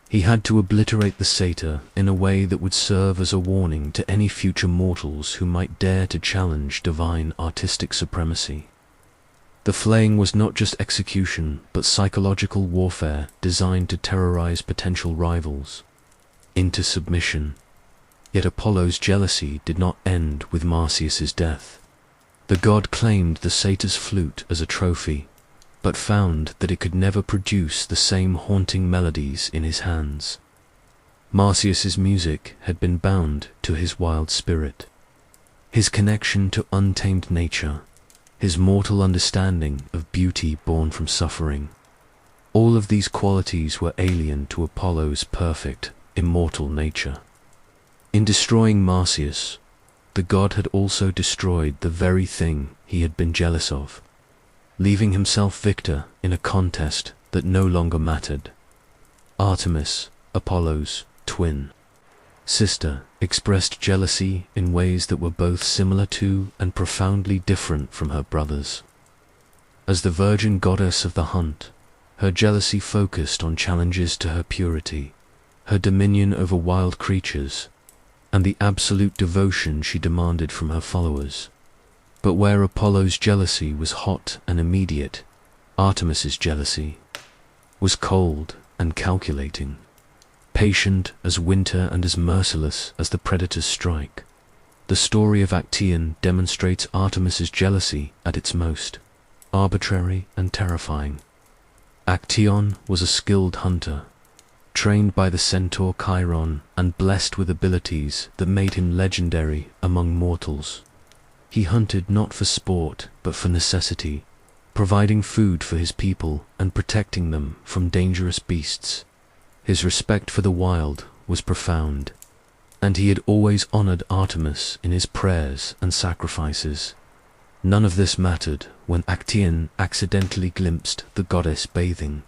He had to obliterate the satyr in a way that would serve as a warning to any future mortals who might dare to challenge divine artistic supremacy. The flaying was not just execution, but psychological warfare designed to terrorize potential rivals into submission. Yet Apollo's jealousy did not end with Marsyas's death. The god claimed the satyr's flute as a trophy, but found that it could never produce the same haunting melodies in his hands. Marsyas's music had been bound to his wild spirit, his connection to untamed nature, his mortal understanding of beauty born from suffering. All of these qualities were alien to Apollo's perfect, immortal nature. In destroying Marsyas, the god had also destroyed the very thing he had been jealous of, leaving himself victor in a contest that no longer mattered. Artemis, Apollo's twin sister, expressed jealousy in ways that were both similar to and profoundly different from her brothers. As the virgin goddess of the hunt, her jealousy focused on challenges to her purity, her dominion over wild creatures, and the absolute devotion she demanded from her followers. But where Apollo's jealousy was hot and immediate, Artemis's jealousy was cold and calculating, patient as winter and as merciless as the predator's strike. The story of Actaeon demonstrates Artemis's jealousy at its most arbitrary and terrifying. Actaeon was a skilled hunter, trained by the centaur Chiron and blessed with abilities that made him legendary among mortals. He hunted not for sport, but for necessity, providing food for his people and protecting them from dangerous beasts. His respect for the wild was profound, and he had always honored Artemis in his prayers and sacrifices. None of this mattered when Actaeon accidentally glimpsed the goddess bathing,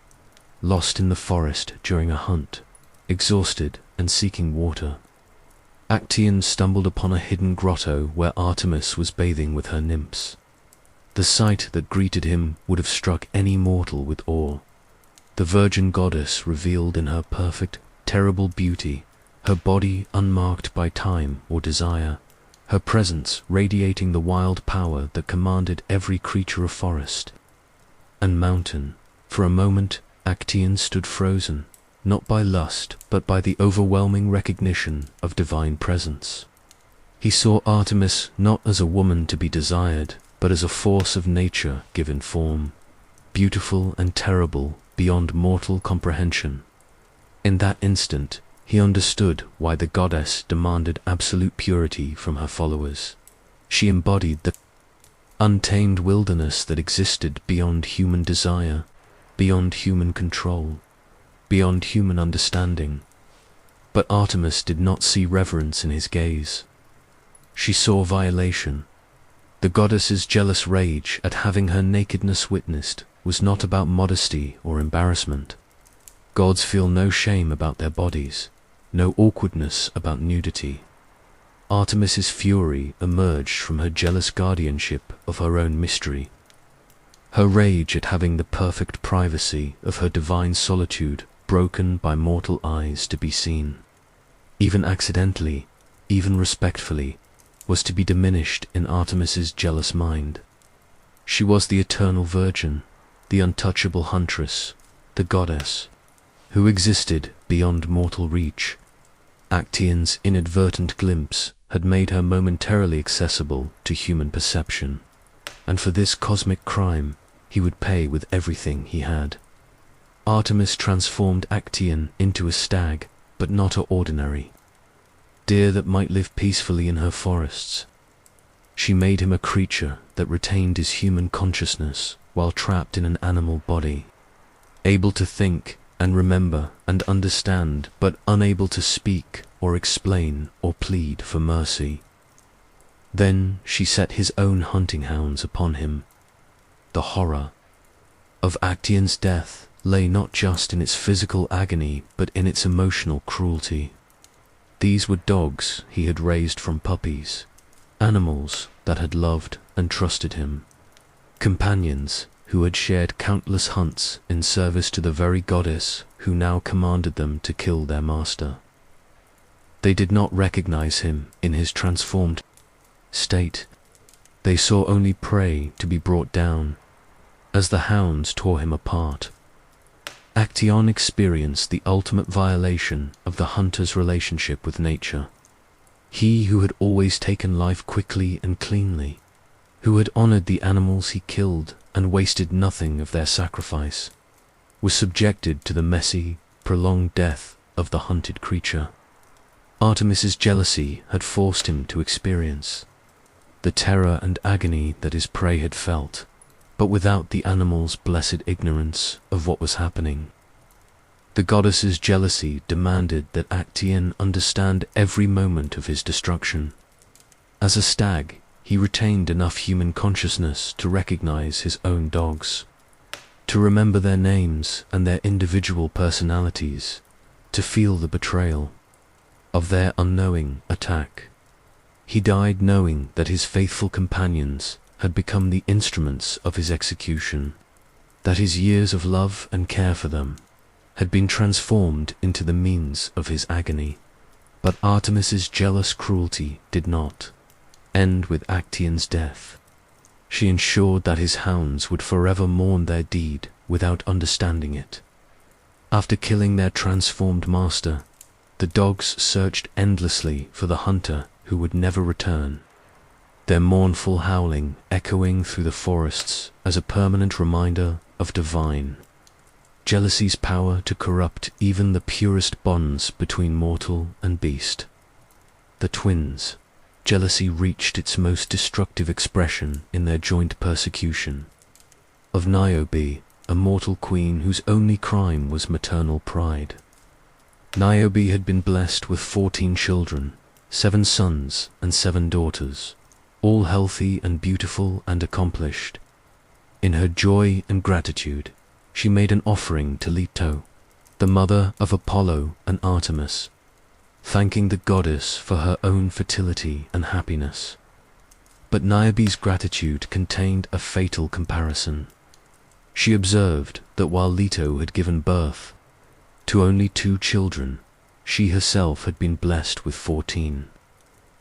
lost in the forest during a hunt, exhausted and seeking water. Actaeon stumbled upon a hidden grotto where Artemis was bathing with her nymphs. The sight that greeted him would have struck any mortal with awe. The virgin goddess revealed in her perfect, terrible beauty, her body unmarked by time or desire, her presence radiating the wild power that commanded every creature of forest and mountain. For a moment, Actaeon stood frozen, not by lust, but by the overwhelming recognition of divine presence. He saw Artemis not as a woman to be desired, but as a force of nature given form, beautiful and terrible beyond mortal comprehension. In that instant, he understood why the goddess demanded absolute purity from her followers. She embodied the untamed wilderness that existed beyond human desire, beyond human control, beyond human understanding. But Artemis did not see reverence in his gaze. She saw violation. The goddess's jealous rage at having her nakedness witnessed was not about modesty or embarrassment. Gods feel no shame about their bodies, no awkwardness about nudity. Artemis's fury emerged from her jealous guardianship of her own mystery. Her rage at having the perfect privacy of her divine solitude broken by mortal eyes to be seen, even accidentally, even respectfully, was to be diminished in Artemis's jealous mind. She was the eternal virgin, the untouchable huntress, the goddess, who existed beyond mortal reach. Actaeon's inadvertent glimpse had made her momentarily accessible to human perception, and for this cosmic crime he would pay with everything he had. Artemis transformed Actaeon into a stag, but not an ordinary deer that might live peacefully in her forests. She made him a creature that retained his human consciousness while trapped in an animal body, able to think and remember and understand, but unable to speak or explain or plead for mercy. Then she set his own hunting hounds upon him. The horror of Actaeon's death lay not just in its physical agony, but in its emotional cruelty. These were dogs he had raised from puppies, animals that had loved and trusted him, companions who had shared countless hunts in service to the very goddess who now commanded them to kill their master. They did not recognize him in his transformed state. They saw only prey to be brought down, as the hounds tore him apart. Actaeon experienced the ultimate violation of the hunter's relationship with nature. He who had always taken life quickly and cleanly, who had honored the animals he killed and wasted nothing of their sacrifice, was subjected to the messy, prolonged death of the hunted creature. Artemis's jealousy had forced him to experience the terror and agony that his prey had felt, but without the animal's blessed ignorance of what was happening. The goddess's jealousy demanded that Actaeon understand every moment of his destruction. As a stag, he retained enough human consciousness to recognize his own dogs, to remember their names and their individual personalities, to feel the betrayal of their unknowing attack. He died knowing that his faithful companions had become the instruments of his execution, that his years of love and care for them had been transformed into the means of his agony. But Artemis's jealous cruelty did not end with Actaeon's death. She ensured that his hounds would forever mourn their deed without understanding it. After killing their transformed master, the dogs searched endlessly for the hunter who would never return, their mournful howling echoing through the forests as a permanent reminder of divine jealousy's power to corrupt even the purest bonds between mortal and beast. The twins' jealousy reached its most destructive expression in their joint persecution of Niobe, a mortal queen whose only crime was maternal pride. Niobe had been blessed with 14 children, 7 sons and 7 daughters, all healthy and beautiful and accomplished. In her joy and gratitude, she made an offering to Leto, the mother of Apollo and Artemis. thanking the goddess for her own fertility and happiness. But Niobe's gratitude contained a fatal comparison. She observed that while Leto had given birth to only 2 children, she herself had been blessed with 14.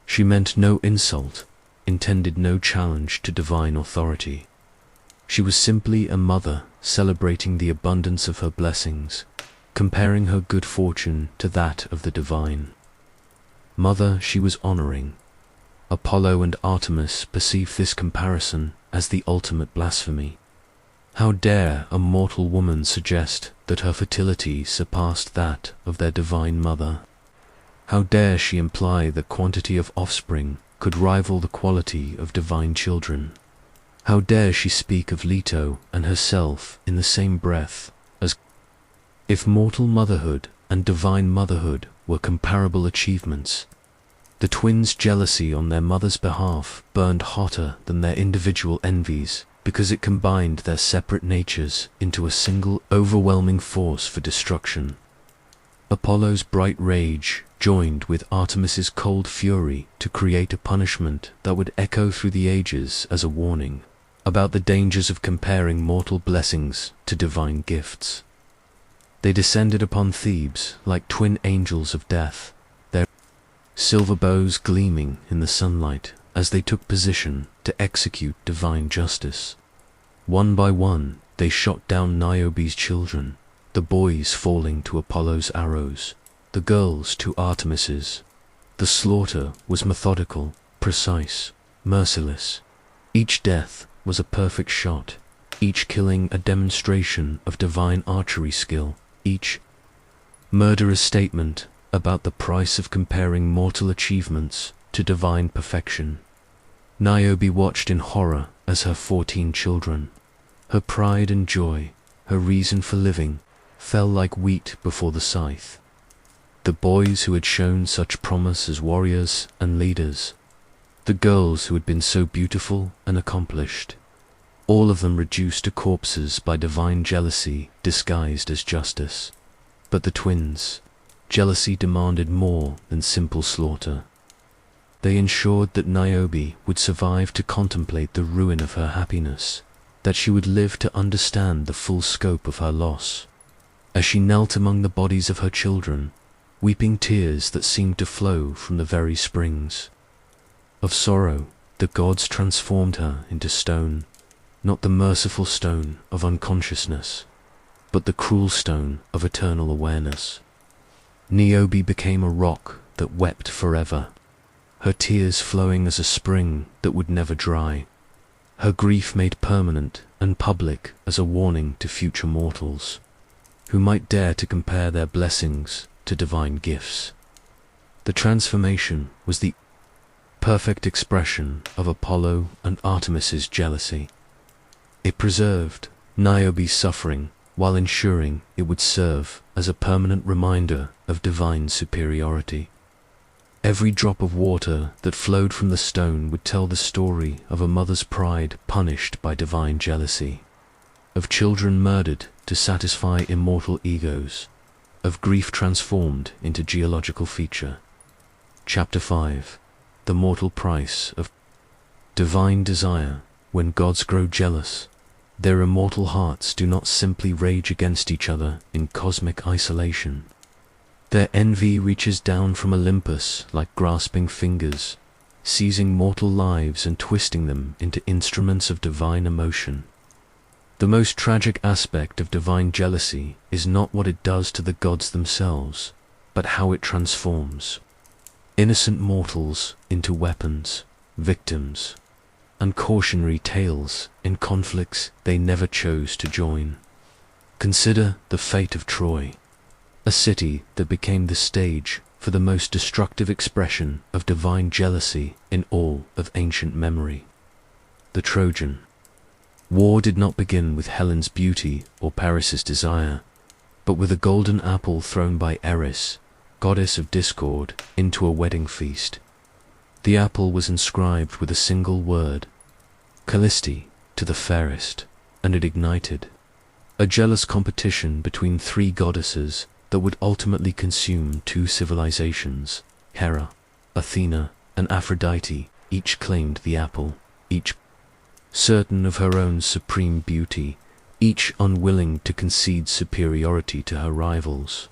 She meant no insult, intended no challenge to divine authority. She was simply a mother celebrating the abundance of her blessings, comparing her good fortune to that of the divine mother she was honoring. Apollo and Artemis perceived this comparison as the ultimate blasphemy. How dare a mortal woman suggest that her fertility surpassed that of their divine mother? How dare she imply that quantity of offspring could rival the quality of divine children? How dare she speak of Leto and herself in the same breath as if mortal motherhood and divine motherhood were comparable achievements? The twins' jealousy on their mother's behalf burned hotter than their individual envies, because it combined their separate natures into a single overwhelming force for destruction. Apollo's bright rage joined with Artemis's cold fury to create a punishment that would echo through the ages as a warning about the dangers of comparing mortal blessings to divine gifts. They descended upon Thebes like twin angels of death, their silver bows gleaming in the sunlight as they took position to execute divine justice. One by one, they shot down Niobe's children, the boys falling to Apollo's arrows, the girls to Artemis's. The slaughter was methodical, precise, merciless. Each death was a perfect shot, each killing a demonstration of divine archery skill, each murderous statement about the price of comparing mortal achievements to divine perfection. Niobe watched in horror as her 14 children, her pride and joy, her reason for living, fell like wheat before the scythe. The boys who had shown such promise as warriors and leaders, the girls who had been so beautiful and accomplished, all of them reduced to corpses by divine jealousy disguised as justice. But the twins, jealousy demanded more than simple slaughter. They ensured that Niobe would survive to contemplate the ruin of her happiness, that she would live to understand the full scope of her loss. As she knelt among the bodies of her children, weeping tears that seemed to flow from the very springs of sorrow, the gods transformed her into stone, not the merciful stone of unconsciousness, but the cruel stone of eternal awareness. Niobe became a rock that wept forever, her tears flowing as a spring that would never dry, her grief made permanent and public as a warning to future mortals, who might dare to compare their blessings to divine gifts. The transformation was the perfect expression of Apollo and Artemis's jealousy. It preserved Niobe's suffering while ensuring it would serve as a permanent reminder of divine superiority. Every drop of water that flowed from the stone would tell the story of a mother's pride punished by divine jealousy, of children murdered to satisfy immortal egos, of grief transformed into geological feature. Chapter 5. The Mortal Price of Divine Desire. When gods grow jealous, their immortal hearts do not simply rage against each other in cosmic isolation. Their envy reaches down from Olympus like grasping fingers, seizing mortal lives and twisting them into instruments of divine emotion. The most tragic aspect of divine jealousy is not what it does to the gods themselves, but how it transforms innocent mortals into weapons, victims, and cautionary tales in conflicts they never chose to join. Consider the fate of Troy, a city that became the stage for the most destructive expression of divine jealousy in all of ancient memory. The Trojan War did not begin with Helen's beauty or Paris's desire, but with a golden apple thrown by Eris, goddess of discord, into a wedding feast. The apple was inscribed with a single word, Callisti, to the fairest, and it ignited a jealous competition between 3 goddesses that would ultimately consume two civilizations. Hera, Athena, and Aphrodite each claimed the apple, each certain of her own supreme beauty, each unwilling to concede superiority to her rivals.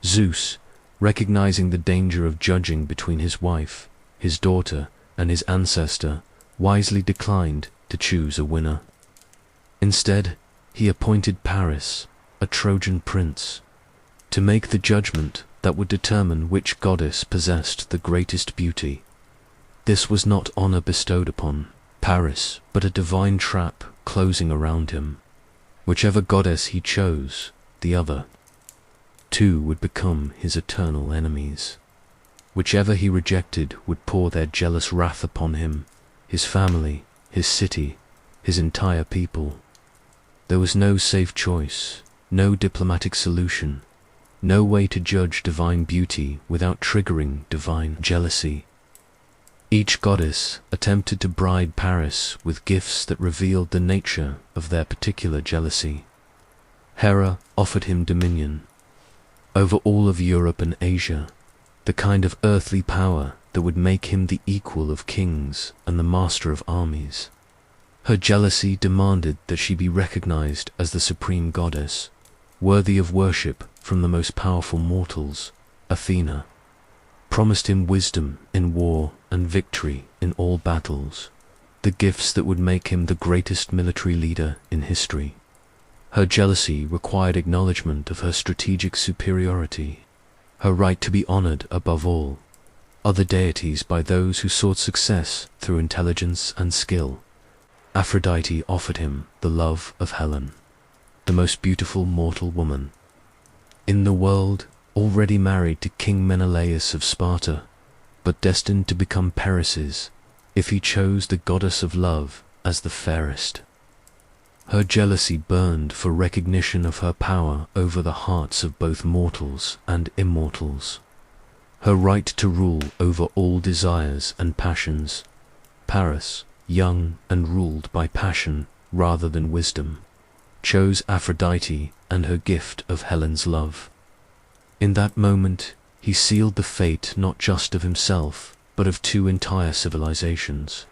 Zeus, recognizing the danger of judging between his wife, his daughter, and his ancestor, wisely declined to choose a winner. Instead, he appointed Paris, a Trojan prince, to make the judgment that would determine which goddess possessed the greatest beauty. This was not honor bestowed upon Paris, but a divine trap closing around him. Whichever goddess he chose, the other two would become his eternal enemies. Whichever he rejected would pour their jealous wrath upon him, his family, his city, his entire people. There was no safe choice, no diplomatic solution, no way to judge divine beauty without triggering divine jealousy. Each goddess attempted to bribe Paris with gifts that revealed the nature of their particular jealousy. Hera offered him dominion over all of Europe and Asia, the kind of earthly power that would make him the equal of kings and the master of armies. Her jealousy demanded that she be recognized as the supreme goddess, worthy of worship from the most powerful mortals. Athena promised him wisdom in war and victory in all battles, the gifts that would make him the greatest military leader in history. Her jealousy required acknowledgement of her strategic superiority, her right to be honored above all other deities by those who sought success through intelligence and skill. Aphrodite offered him the love of Helen, the most beautiful mortal woman in the world, already married to King Menelaus of Sparta, but destined to become Paris's if he chose the goddess of love as the fairest. Her jealousy burned for recognition of her power over the hearts of both mortals and immortals, her right to rule over all desires and passions. Paris, young and ruled by passion rather than wisdom, chose Aphrodite and her gift of Helen's love. In that moment, he sealed the fate not just of himself, but of two entire civilizations.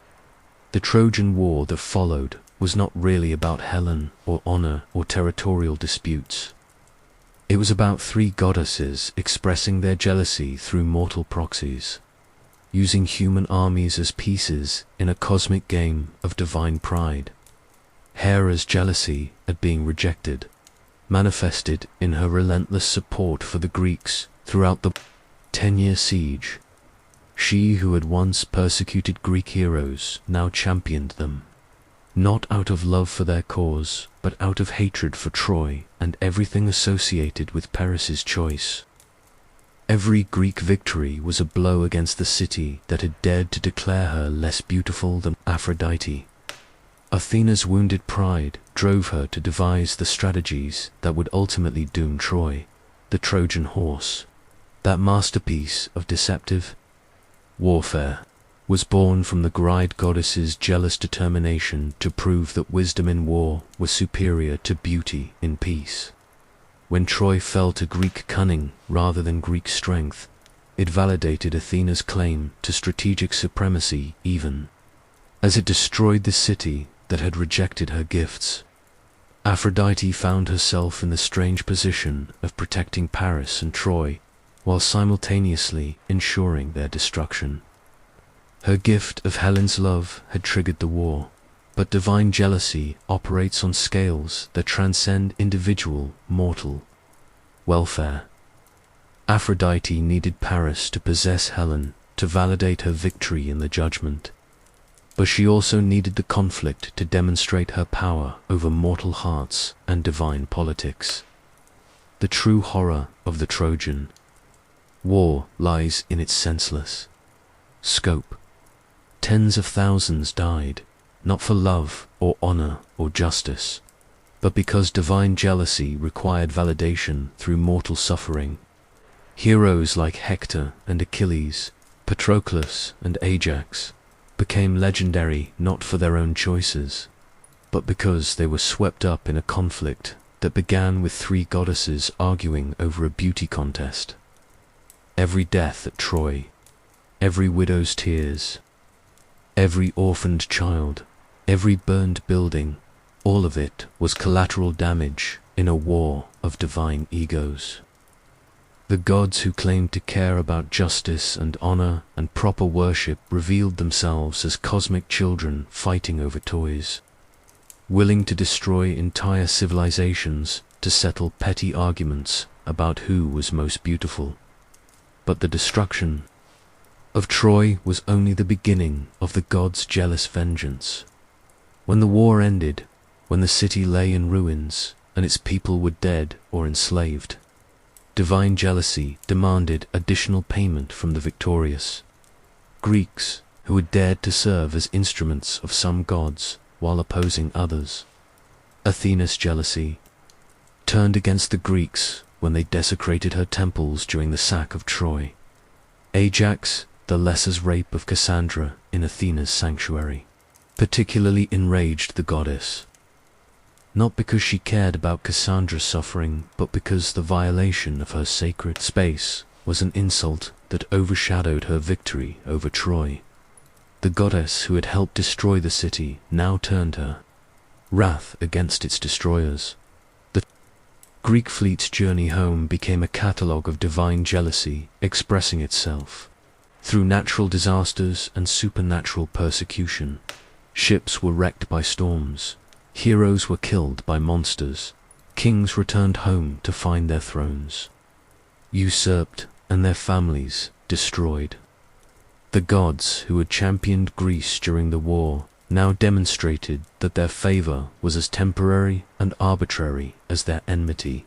The Trojan War that followed was not really about Helen or honor or territorial disputes. It was about three goddesses expressing their jealousy through mortal proxies, using human armies as pieces in a cosmic game of divine pride. Hera's jealousy at being rejected manifested in her relentless support for the Greeks throughout the 10-year siege. She who had once persecuted Greek heroes now championed them, not out of love for their cause, but out of hatred for Troy and everything associated with Paris's choice. Every Greek victory was a blow against the city that had dared to declare her less beautiful than Aphrodite. Athena's wounded pride drove her to devise the strategies that would ultimately doom Troy, the Trojan horse. That masterpiece of deceptive warfare was born from the Gride goddess's jealous determination to prove that wisdom in war was superior to beauty in peace. When Troy fell to Greek cunning rather than Greek strength, it validated Athena's claim to strategic supremacy even as it destroyed the city that had rejected her gifts. Aphrodite found herself in the strange position of protecting Paris and Troy while simultaneously ensuring their destruction. Her gift of Helen's love had triggered the war, but divine jealousy operates on scales that transcend individual mortal welfare. Aphrodite needed Paris to possess Helen to validate her victory in the judgment, but she also needed the conflict to demonstrate her power over mortal hearts and divine politics. The true horror of the Trojan War lies in its senseless scope. Tens of thousands died, not for love or honor or justice, but because divine jealousy required validation through mortal suffering. Heroes like Hector and Achilles, Patroclus and Ajax became legendary not for their own choices, but because they were swept up in a conflict that began with three goddesses arguing over a beauty contest. Every death at Troy, every widow's tears, every orphaned child, every burned building, all of it was collateral damage in a war of divine egos. The gods who claimed to care about justice and honor and proper worship revealed themselves as cosmic children fighting over toys, willing to destroy entire civilizations to settle petty arguments about who was most beautiful. But the destruction of Troy was only the beginning of the gods' jealous vengeance. When the war ended, when the city lay in ruins and its people were dead or enslaved, divine jealousy demanded additional payment from the victorious Greeks, who had dared to serve as instruments of some gods while opposing others. Athena's jealousy turned against the Greeks when they desecrated her temples during the sack of Troy. Ajax, the lesser's rape of Cassandra in Athena's sanctuary, particularly enraged the goddess. Not because she cared about Cassandra's suffering, but because the violation of her sacred space was an insult that overshadowed her victory over Troy. The goddess who had helped destroy the city now turned her wrath against its destroyers. The Greek fleet's journey home became a catalogue of divine jealousy expressing itself through natural disasters and supernatural persecution. Ships were wrecked by storms, heroes were killed by monsters, kings returned home to find their thrones usurped and their families destroyed. The gods who had championed Greece during the war now demonstrated that their favor was as temporary and arbitrary as their enmity.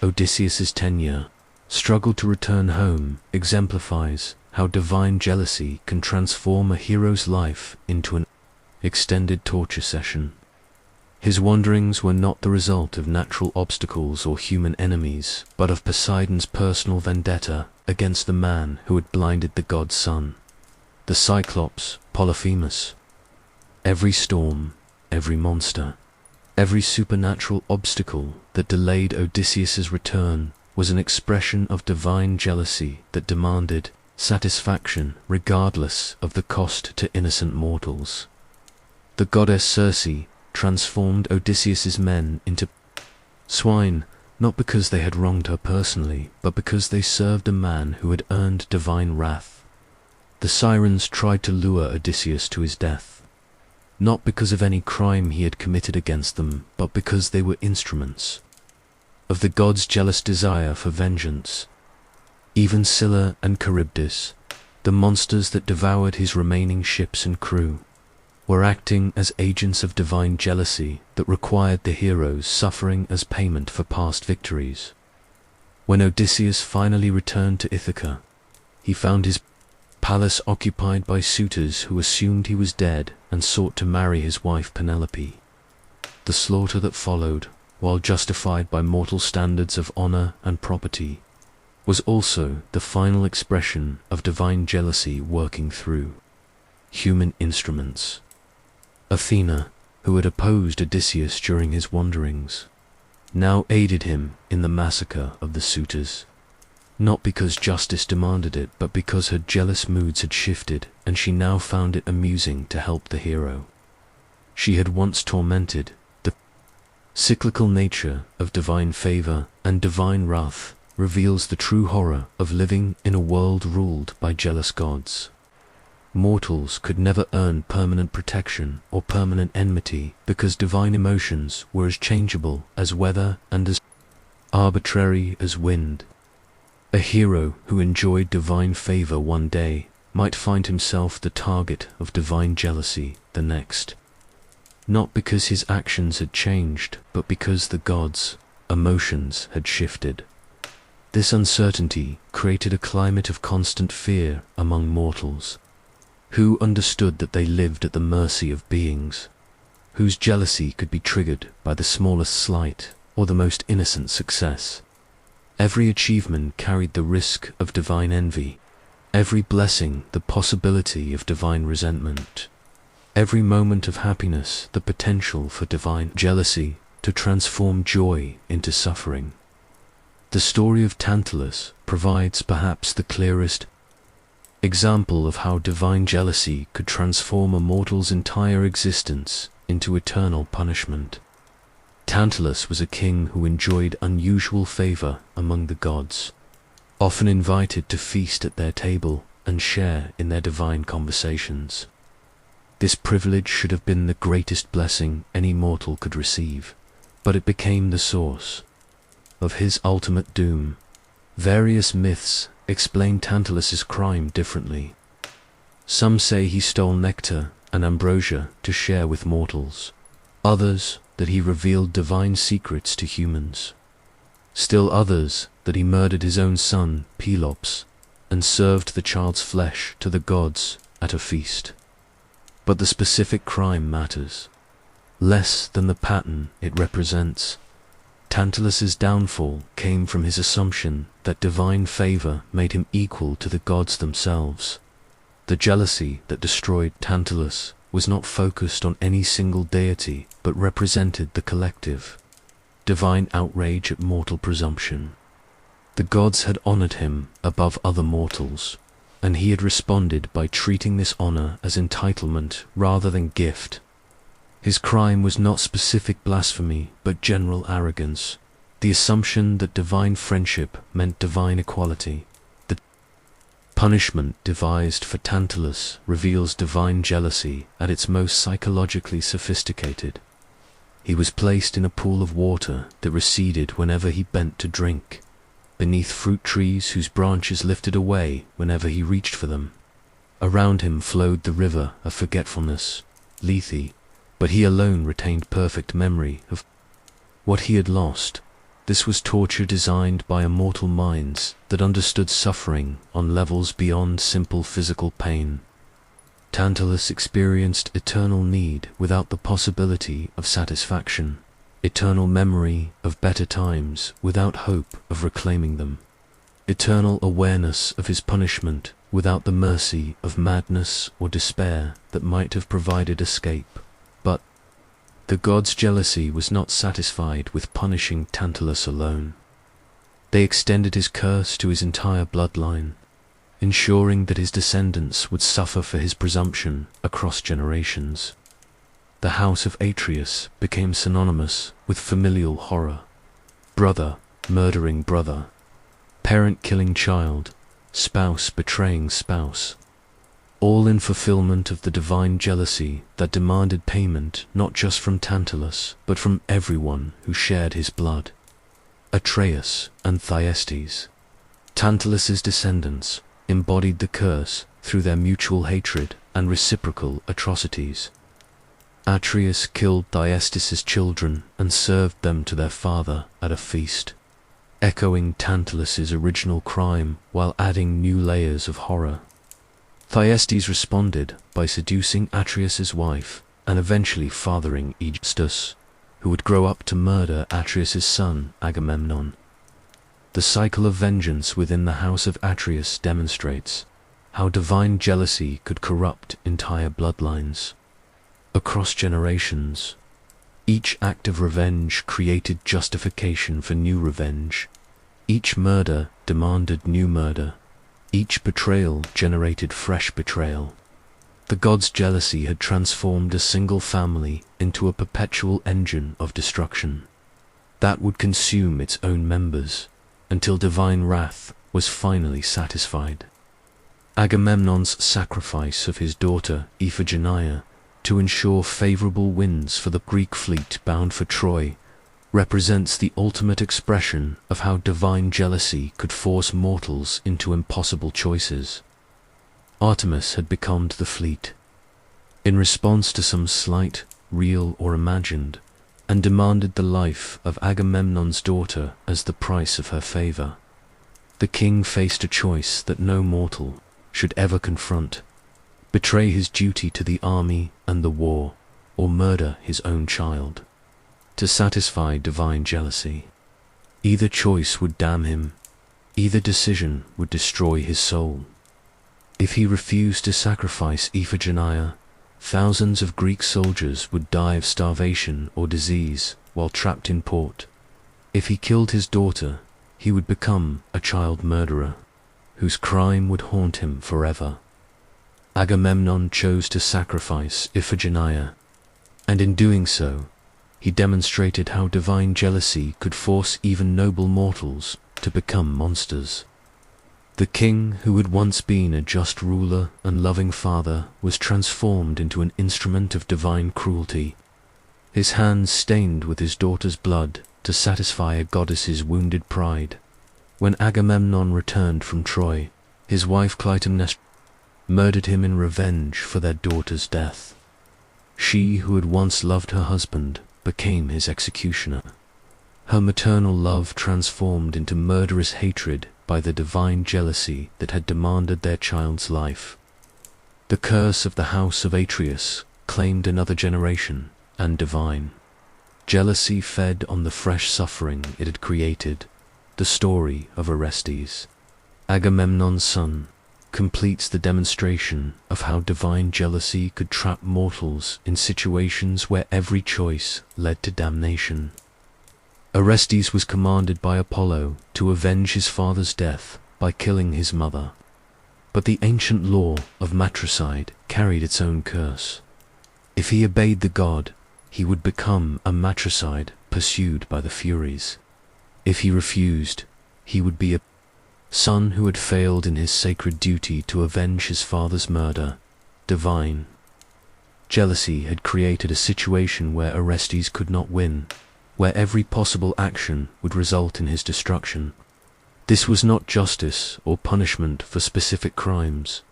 Odysseus's tenure, struggle to return home, exemplifies how divine jealousy can transform a hero's life into an extended torture session. His wanderings were not the result of natural obstacles or human enemies, but of Poseidon's personal vendetta against the man who had blinded the god's son, the Cyclops Polyphemus. Every storm, every monster, every supernatural obstacle that delayed Odysseus's return was an expression of divine jealousy that demanded satisfaction regardless of the cost to innocent mortals. The goddess Circe transformed Odysseus's men into swine, not because they had wronged her personally, but because they served a man who had earned divine wrath. The sirens tried to lure Odysseus to his death, not because of any crime he had committed against them, but because they were instruments of the gods' jealous desire for vengeance. Even Scylla and Charybdis, the monsters that devoured his remaining ships and crew, were acting as agents of divine jealousy that required the heroes suffering as payment for past victories. When Odysseus finally returned to Ithaca, he found his palace occupied by suitors who assumed he was dead and sought to marry his wife Penelope. The slaughter that followed, while justified by mortal standards of honor and property, was also the final expression of divine jealousy working through human instruments. Athena, who had opposed Odysseus during his wanderings, now aided him in the massacre of the suitors, not because justice demanded it, but because her jealous moods had shifted and she now found it amusing to help the hero she had once tormented. The cyclical nature of divine favor and divine wrath reveals the true horror of living in a world ruled by jealous gods. Mortals could never earn permanent protection or permanent enmity because divine emotions were as changeable as weather and as arbitrary as wind. A hero who enjoyed divine favor one day might find himself the target of divine jealousy the next, not because his actions had changed, but because the gods' emotions had shifted. This uncertainty created a climate of constant fear among mortals, who understood that they lived at the mercy of beings whose jealousy could be triggered by the smallest slight or the most innocent success. Every achievement carried the risk of divine envy, every blessing the possibility of divine resentment, every moment of happiness the potential for divine jealousy to transform joy into suffering. The story of Tantalus provides perhaps the clearest example of how divine jealousy could transform a mortal's entire existence into eternal punishment. Tantalus was a king who enjoyed unusual favor among the gods, often invited to feast at their table and share in their divine conversations. This privilege should have been the greatest blessing any mortal could receive, but it became the source of his ultimate doom. Various myths explain Tantalus's crime differently. Some say he stole nectar and ambrosia to share with mortals. Others, that he revealed divine secrets to humans. Still others, that he murdered his own son, Pelops, and served the child's flesh to the gods at a feast. But the specific crime matters less than the pattern it represents. Tantalus's downfall came from his assumption that divine favor made him equal to the gods themselves. The jealousy that destroyed Tantalus was not focused on any single deity, but represented the collective, divine outrage at mortal presumption. The gods had honored him above other mortals, and he had responded by treating this honor as entitlement rather than gift. His crime was not specific blasphemy, but general arrogance, the assumption that divine friendship meant divine equality. The punishment devised for Tantalus reveals divine jealousy at its most psychologically sophisticated. He was placed in a pool of water that receded whenever he bent to drink, beneath fruit trees whose branches lifted away whenever he reached for them. Around him flowed the river of forgetfulness, Lethe, but he alone retained perfect memory of what he had lost. This was torture designed by immortal minds that understood suffering on levels beyond simple physical pain. Tantalus experienced eternal need without the possibility of satisfaction, eternal memory of better times without hope of reclaiming them, eternal awareness of his punishment without the mercy of madness or despair that might have provided escape. But the gods' jealousy was not satisfied with punishing Tantalus alone. They extended his curse to his entire bloodline, ensuring that his descendants would suffer for his presumption across generations. The house of Atreus became synonymous with familial horror. Brother murdering brother, parent killing child, spouse betraying spouse, all in fulfillment of the divine jealousy that demanded payment not just from Tantalus, but from everyone who shared his blood. Atreus and Thyestes, Tantalus's descendants, embodied the curse through their mutual hatred and reciprocal atrocities. Atreus killed Thyestes' children and served them to their father at a feast, echoing Tantalus's original crime while adding new layers of horror. Thyestes responded by seducing Atreus' wife and eventually fathering Aegisthus, who would grow up to murder Atreus' son Agamemnon. The cycle of vengeance within the house of Atreus demonstrates how divine jealousy could corrupt entire bloodlines. Across generations, each act of revenge created justification for new revenge. Each murder demanded new murder. Each betrayal generated fresh betrayal. The gods' jealousy had transformed a single family into a perpetual engine of destruction that would consume its own members until divine wrath was finally satisfied. Agamemnon's sacrifice of his daughter Iphigenia to ensure favorable winds for the Greek fleet bound for Troy represents the ultimate expression of how divine jealousy could force mortals into impossible choices. Artemis had becalmed the fleet in response to some slight, real or imagined, and demanded the life of Agamemnon's daughter as the price of her favor. The king faced a choice that no mortal should ever confront: betray his duty to the army and the war, or murder his own child to satisfy divine jealousy. Either choice would damn him, either decision would destroy his soul. If he refused to sacrifice Iphigenia, thousands of Greek soldiers would die of starvation or disease, while trapped in port. If he killed his daughter, he would become a child murderer, whose crime would haunt him forever. Agamemnon chose to sacrifice Iphigenia, and in doing so, he demonstrated how divine jealousy could force even noble mortals to become monsters. The king, who had once been a just ruler and loving father, was transformed into an instrument of divine cruelty, his hands stained with his daughter's blood to satisfy a goddess's wounded pride. When Agamemnon returned from Troy, his wife Clytemnestra murdered him in revenge for their daughter's death. She, who had once loved her husband, became his executioner. Her maternal love transformed into murderous hatred by the divine jealousy that had demanded their child's life. The curse of the house of Atreus claimed another generation, and divine jealousy fed on the fresh suffering it had created. The story of Orestes, Agamemnon's son, completes the demonstration of how divine jealousy could trap mortals in situations where every choice led to damnation. Orestes was commanded by Apollo to avenge his father's death by killing his mother. But the ancient law of matricide carried its own curse. If he obeyed the god, he would become a matricide pursued by the Furies. If he refused, he would be a son who had failed in his sacred duty to avenge his father's murder. Divine jealousy had created a situation where Orestes could not win, where every possible action would result in his destruction. This was not justice or punishment for specific crimes,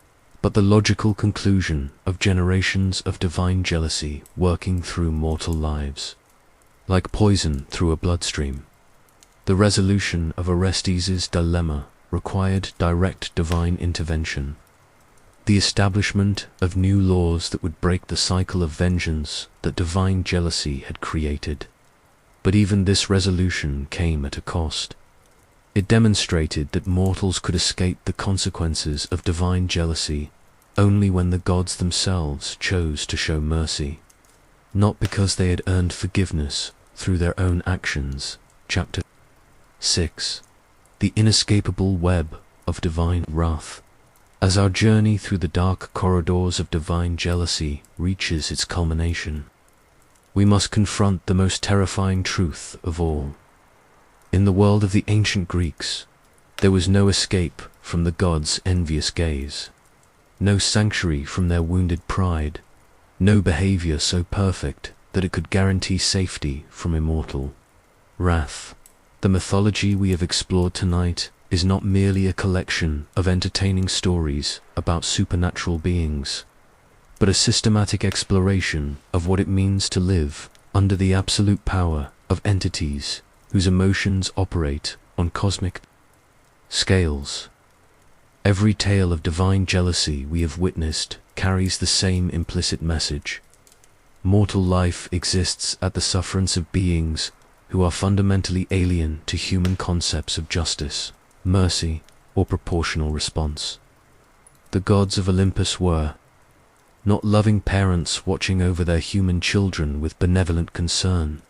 but the logical conclusion of generations of divine jealousy working through mortal lives, like poison through a bloodstream. The resolution of Orestes' dilemma required direct divine intervention, the establishment of new laws that would break the cycle of vengeance that divine jealousy had created. But even this resolution came at a cost. It demonstrated that mortals could escape the consequences of divine jealousy only when the gods themselves chose to show mercy, not because they had earned forgiveness through their own actions. Chapter 6. The inescapable web of divine wrath. As our journey through the dark corridors of divine jealousy reaches its culmination, we must confront the most terrifying truth of all. In the world of the ancient Greeks, there was no escape from the gods' envious gaze, no sanctuary from their wounded pride, no behavior so perfect that it could guarantee safety from immortal wrath. The mythology we have explored tonight is not merely a collection of entertaining stories about supernatural beings, but a systematic exploration of what it means to live under the absolute power of entities whose emotions operate on cosmic scales. Every tale of divine jealousy we have witnessed carries the same implicit message. Mortal life exists at the sufferance of beings who are fundamentally alien to human concepts of justice, mercy, or proportional response. The gods of Olympus were not loving parents watching over their human children with benevolent concern.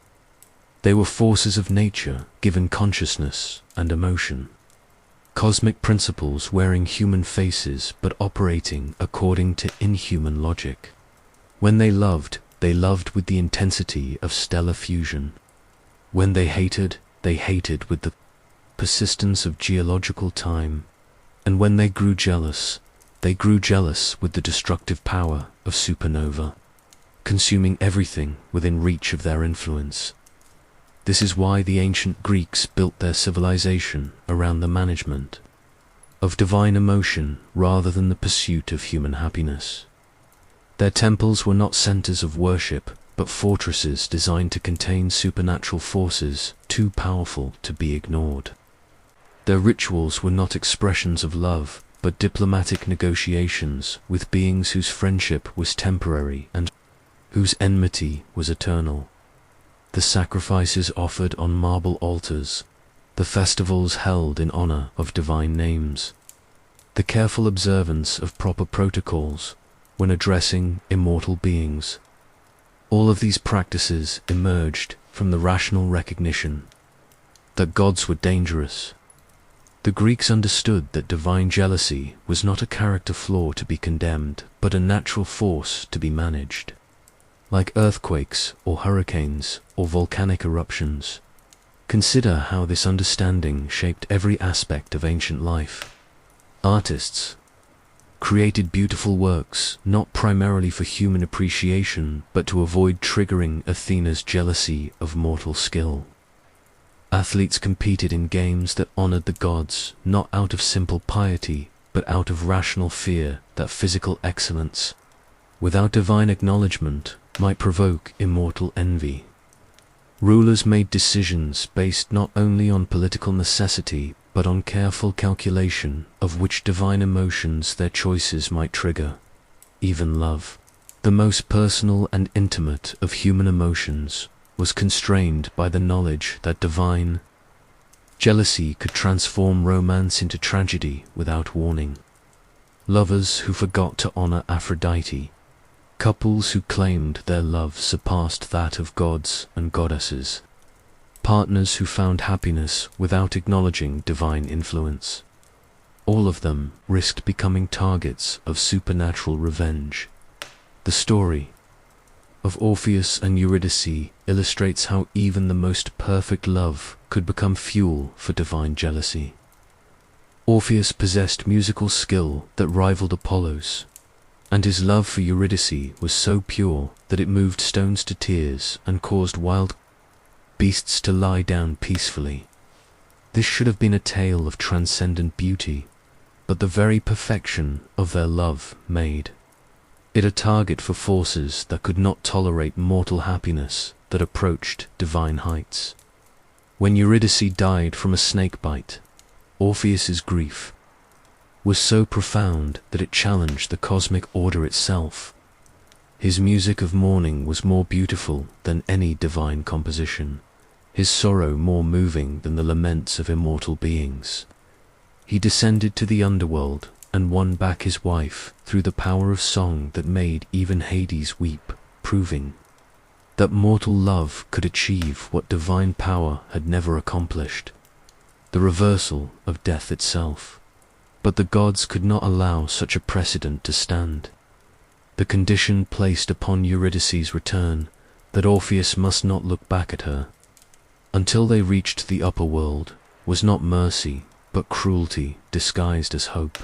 They were forces of nature given consciousness and emotion, cosmic principles wearing human faces but operating according to inhuman logic. When they loved with the intensity of stellar fusion. When they hated with the persistence of geological time. And when they grew jealous with the destructive power of supernova, consuming everything within reach of their influence. This is why the ancient Greeks built their civilization around the management of divine emotion rather than the pursuit of human happiness. Their temples were not centers of worship, but fortresses designed to contain supernatural forces too powerful to be ignored. Their rituals were not expressions of love, but diplomatic negotiations with beings whose friendship was temporary and whose enmity was eternal. The sacrifices offered on marble altars, the festivals held in honor of divine names, the careful observance of proper protocols when addressing immortal beings. All of these practices emerged from the rational recognition that gods were dangerous. The Greeks understood that divine jealousy was not a character flaw to be condemned, but a natural force to be managed. Like earthquakes or hurricanes or volcanic eruptions, consider how this understanding shaped every aspect of ancient life. Artists created beautiful works not primarily for human appreciation, but to avoid triggering Athena's jealousy of mortal skill. Athletes competed in games that honored the gods, not out of simple piety, but out of rational fear that physical excellence, without divine acknowledgement, might provoke immortal envy. Rulers made decisions based not only on political necessity, but on careful calculation of which divine emotions their choices might trigger. Even love, the most personal and intimate of human emotions, was constrained by the knowledge that divine jealousy could transform romance into tragedy without warning. Lovers who forgot to honor Aphrodite, couples who claimed their love surpassed that of gods and goddesses, partners who found happiness without acknowledging divine influence. All of them risked becoming targets of supernatural revenge. The story of Orpheus and Eurydice illustrates how even the most perfect love could become fuel for divine jealousy. Orpheus possessed musical skill that rivaled Apollo's, and his love for Eurydice was so pure that it moved stones to tears and caused wild beasts to lie down peacefully. This should have been a tale of transcendent beauty, but the very perfection of their love made it a target for forces that could not tolerate mortal happiness that approached divine heights. When Eurydice died from a snake bite, Orpheus's grief was so profound that it challenged the cosmic order itself. His music of mourning was more beautiful than any divine composition, his sorrow more moving than the laments of immortal beings. He descended to the underworld and won back his wife through the power of song that made even Hades weep, proving that mortal love could achieve what divine power had never accomplished, the reversal of death itself. But the gods could not allow such a precedent to stand. The condition placed upon Eurydice's return, that Orpheus must not look back at her until they reached the upper world, was not mercy, but cruelty disguised as hope.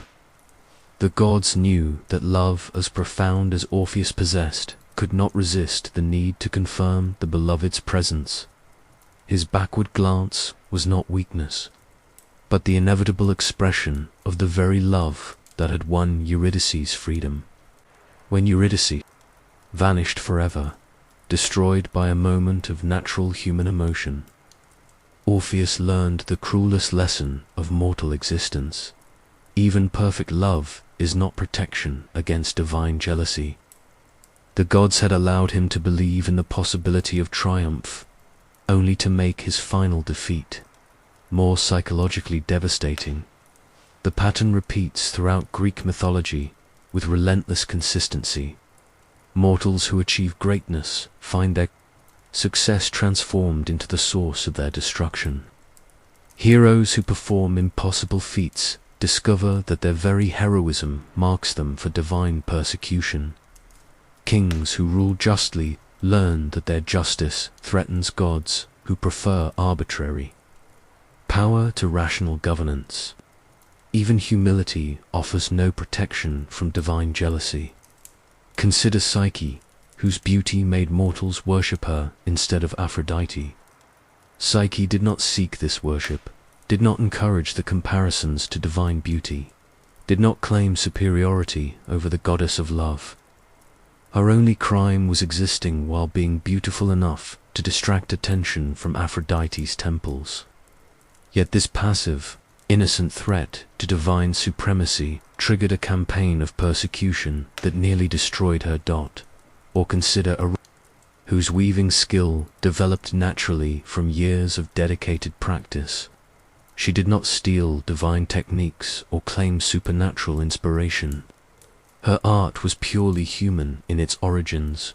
The gods knew that love as profound as Orpheus possessed could not resist the need to confirm the beloved's presence. His backward glance was not weakness, but the inevitable expression of the very love that had won Eurydice's freedom. When Eurydice vanished forever, destroyed by a moment of natural human emotion, Orpheus learned the cruelest lesson of mortal existence. Even perfect love is not protection against divine jealousy. The gods had allowed him to believe in the possibility of triumph, only to make his final defeat more psychologically devastating. The pattern repeats throughout Greek mythology with relentless consistency. Mortals who achieve greatness find their success transformed into the source of their destruction. Heroes who perform impossible feats discover that their very heroism marks them for divine persecution. Kings who rule justly learn that their justice threatens gods who prefer arbitrary power to rational governance. Even humility offers no protection from divine jealousy. Consider Psyche, whose beauty made mortals worship her instead of Aphrodite. Psyche did not seek this worship, did not encourage the comparisons to divine beauty, did not claim superiority over the goddess of love. Her only crime was existing while being beautiful enough to distract attention from Aphrodite's temples. Yet this passive, innocent threat to divine supremacy triggered a campaign of persecution that nearly destroyed her. Or consider a whose weaving skill developed naturally from years of dedicated practice. She did not steal divine techniques or claim supernatural inspiration. Her art was purely human in its origins,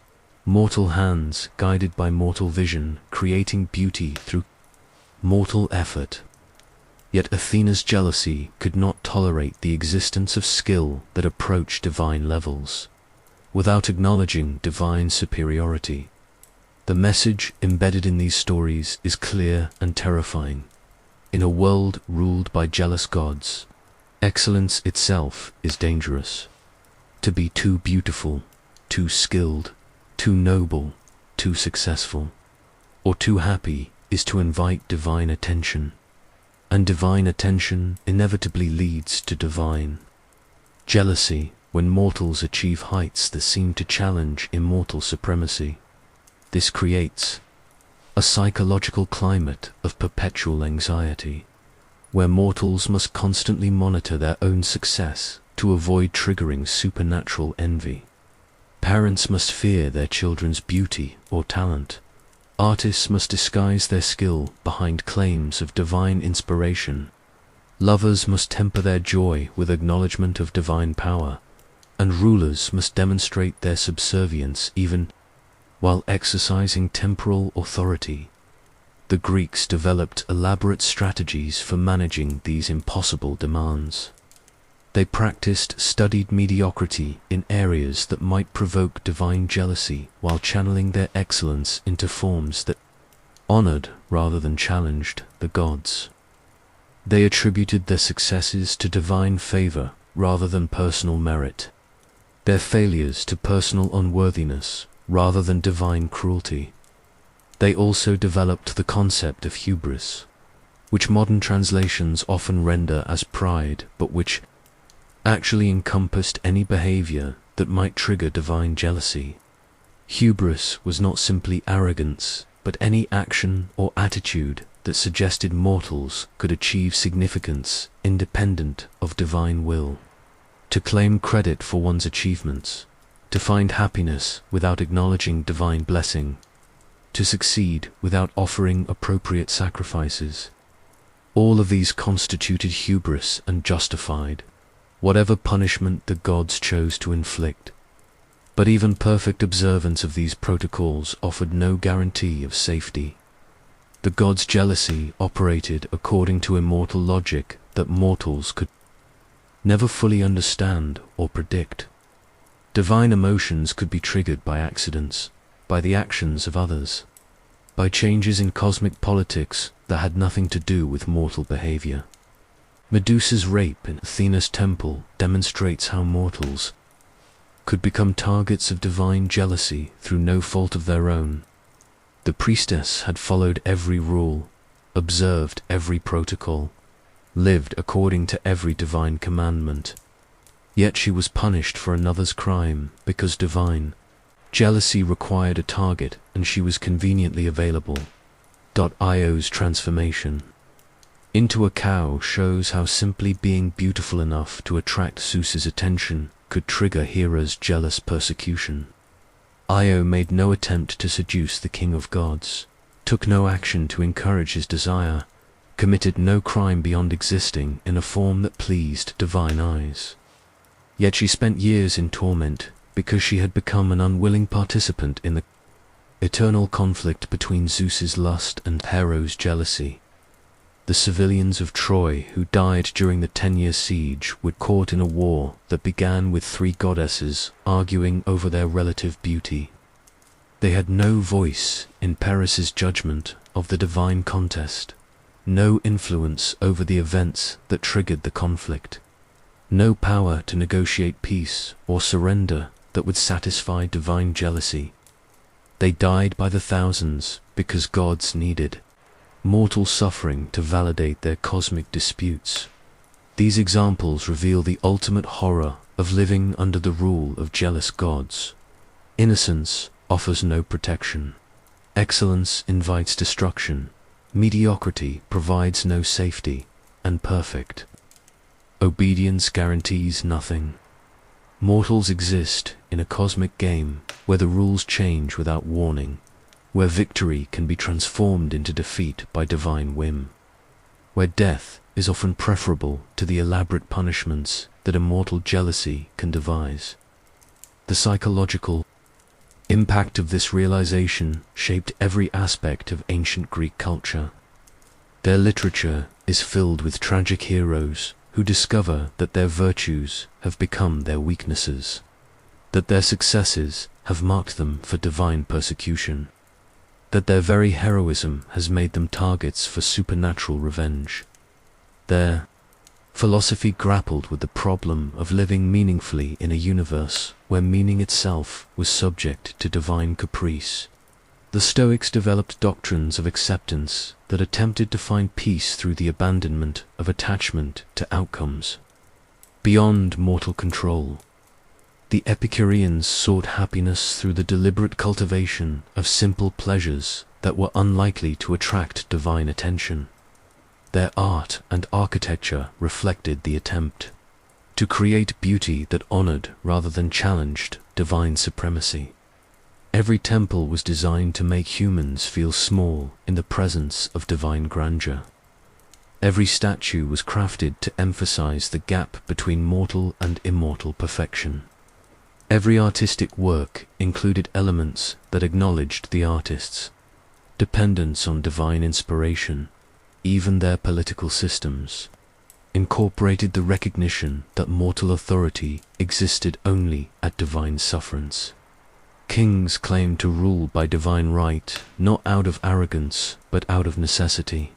Mortal hands, guided by mortal vision, creating beauty through mortal effort. Yet Athena's jealousy could not tolerate the existence of skill that approached divine levels, without acknowledging divine superiority. The message embedded in these stories is clear and terrifying. In a world ruled by jealous gods, excellence itself is dangerous. To be too beautiful, too skilled, too noble, too successful, or too happy is to invite divine attention. And divine attention inevitably leads to divine jealousy when mortals achieve heights that seem to challenge immortal supremacy. This creates a psychological climate of perpetual anxiety, where mortals must constantly monitor their own success to avoid triggering supernatural envy. Parents must fear their children's beauty or talent. Artists must disguise their skill behind claims of divine inspiration. Lovers must temper their joy with acknowledgement of divine power, and rulers must demonstrate their subservience even while exercising temporal authority. The Greeks developed elaborate strategies for managing these impossible demands. They practiced studied mediocrity in areas that might provoke divine jealousy while channeling their excellence into forms that honored rather than challenged the gods. They attributed their successes to divine favor rather than personal merit, their failures to personal unworthiness rather than divine cruelty. They also developed the concept of hubris, which modern translations often render as pride, but which actually encompassed any behavior that might trigger divine jealousy. Hubris was not simply arrogance, but any action or attitude that suggested mortals could achieve significance independent of divine will. To claim credit for one's achievements, to find happiness without acknowledging divine blessing, to succeed without offering appropriate sacrifices. All of these constituted hubris and justified whatever punishment the gods chose to inflict. But even perfect observance of these protocols offered no guarantee of safety. The gods' jealousy operated according to immortal logic that mortals could never fully understand or predict. Divine emotions could be triggered by accidents, by the actions of others, by changes in cosmic politics that had nothing to do with mortal behavior. Medusa's rape in Athena's temple demonstrates how mortals could become targets of divine jealousy through no fault of their own. The priestess had followed every rule, observed every protocol, lived according to every divine commandment. Yet she was punished for another's crime because divine jealousy required a target and she was conveniently available. Io's transformation into a cow shows how simply being beautiful enough to attract Zeus's attention could trigger Hera's jealous persecution. Io made no attempt to seduce the king of gods, took no action to encourage his desire, committed no crime beyond existing in a form that pleased divine eyes. Yet she spent years in torment because she had become an unwilling participant in the eternal conflict between Zeus's lust and Hero's jealousy. The civilians of Troy who died during the 10-year siege were caught in a war that began with three goddesses arguing over their relative beauty. They had no voice in Paris's judgment of the divine contest, no influence over the events that triggered the conflict, no power to negotiate peace or surrender that would satisfy divine jealousy. They died by the thousands because gods needed mortal suffering to validate their cosmic disputes. These examples reveal the ultimate horror of living under the rule of jealous gods. Innocence offers no protection. Excellence invites destruction. Mediocrity provides no safety, and perfect obedience guarantees nothing. Mortals exist in a cosmic game where the rules change without warning, where victory can be transformed into defeat by divine whim, where death is often preferable to the elaborate punishments that immortal jealousy can devise. The psychological Impact of this realization shaped every aspect of ancient Greek culture. Their literature is filled with tragic heroes who discover that their virtues have become their weaknesses, that their successes have marked them for divine persecution, that their very heroism has made them targets for supernatural revenge. Their philosophy grappled with the problem of living meaningfully in a universe where meaning itself was subject to divine caprice. The Stoics developed doctrines of acceptance that attempted to find peace through the abandonment of attachment to outcomes beyond mortal control. The Epicureans sought happiness through the deliberate cultivation of simple pleasures that were unlikely to attract divine attention. Their art and architecture reflected the attempt to create beauty that honored rather than challenged divine supremacy. Every temple was designed to make humans feel small in the presence of divine grandeur. Every statue was crafted to emphasize the gap between mortal and immortal perfection. Every artistic work included elements that acknowledged the artist's dependence on divine inspiration. Even their political systems incorporated the recognition that mortal authority existed only at divine sufferance. Kings claimed to rule by divine right, not out of arrogance, but out of necessity,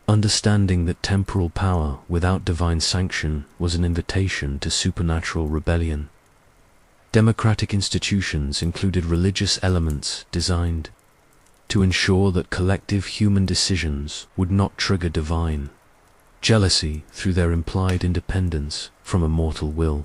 understanding that temporal power without divine sanction was an invitation to supernatural rebellion. Democratic institutions included religious elements designed to ensure that collective human decisions would not trigger divine jealousy through their implied independence from a mortal will.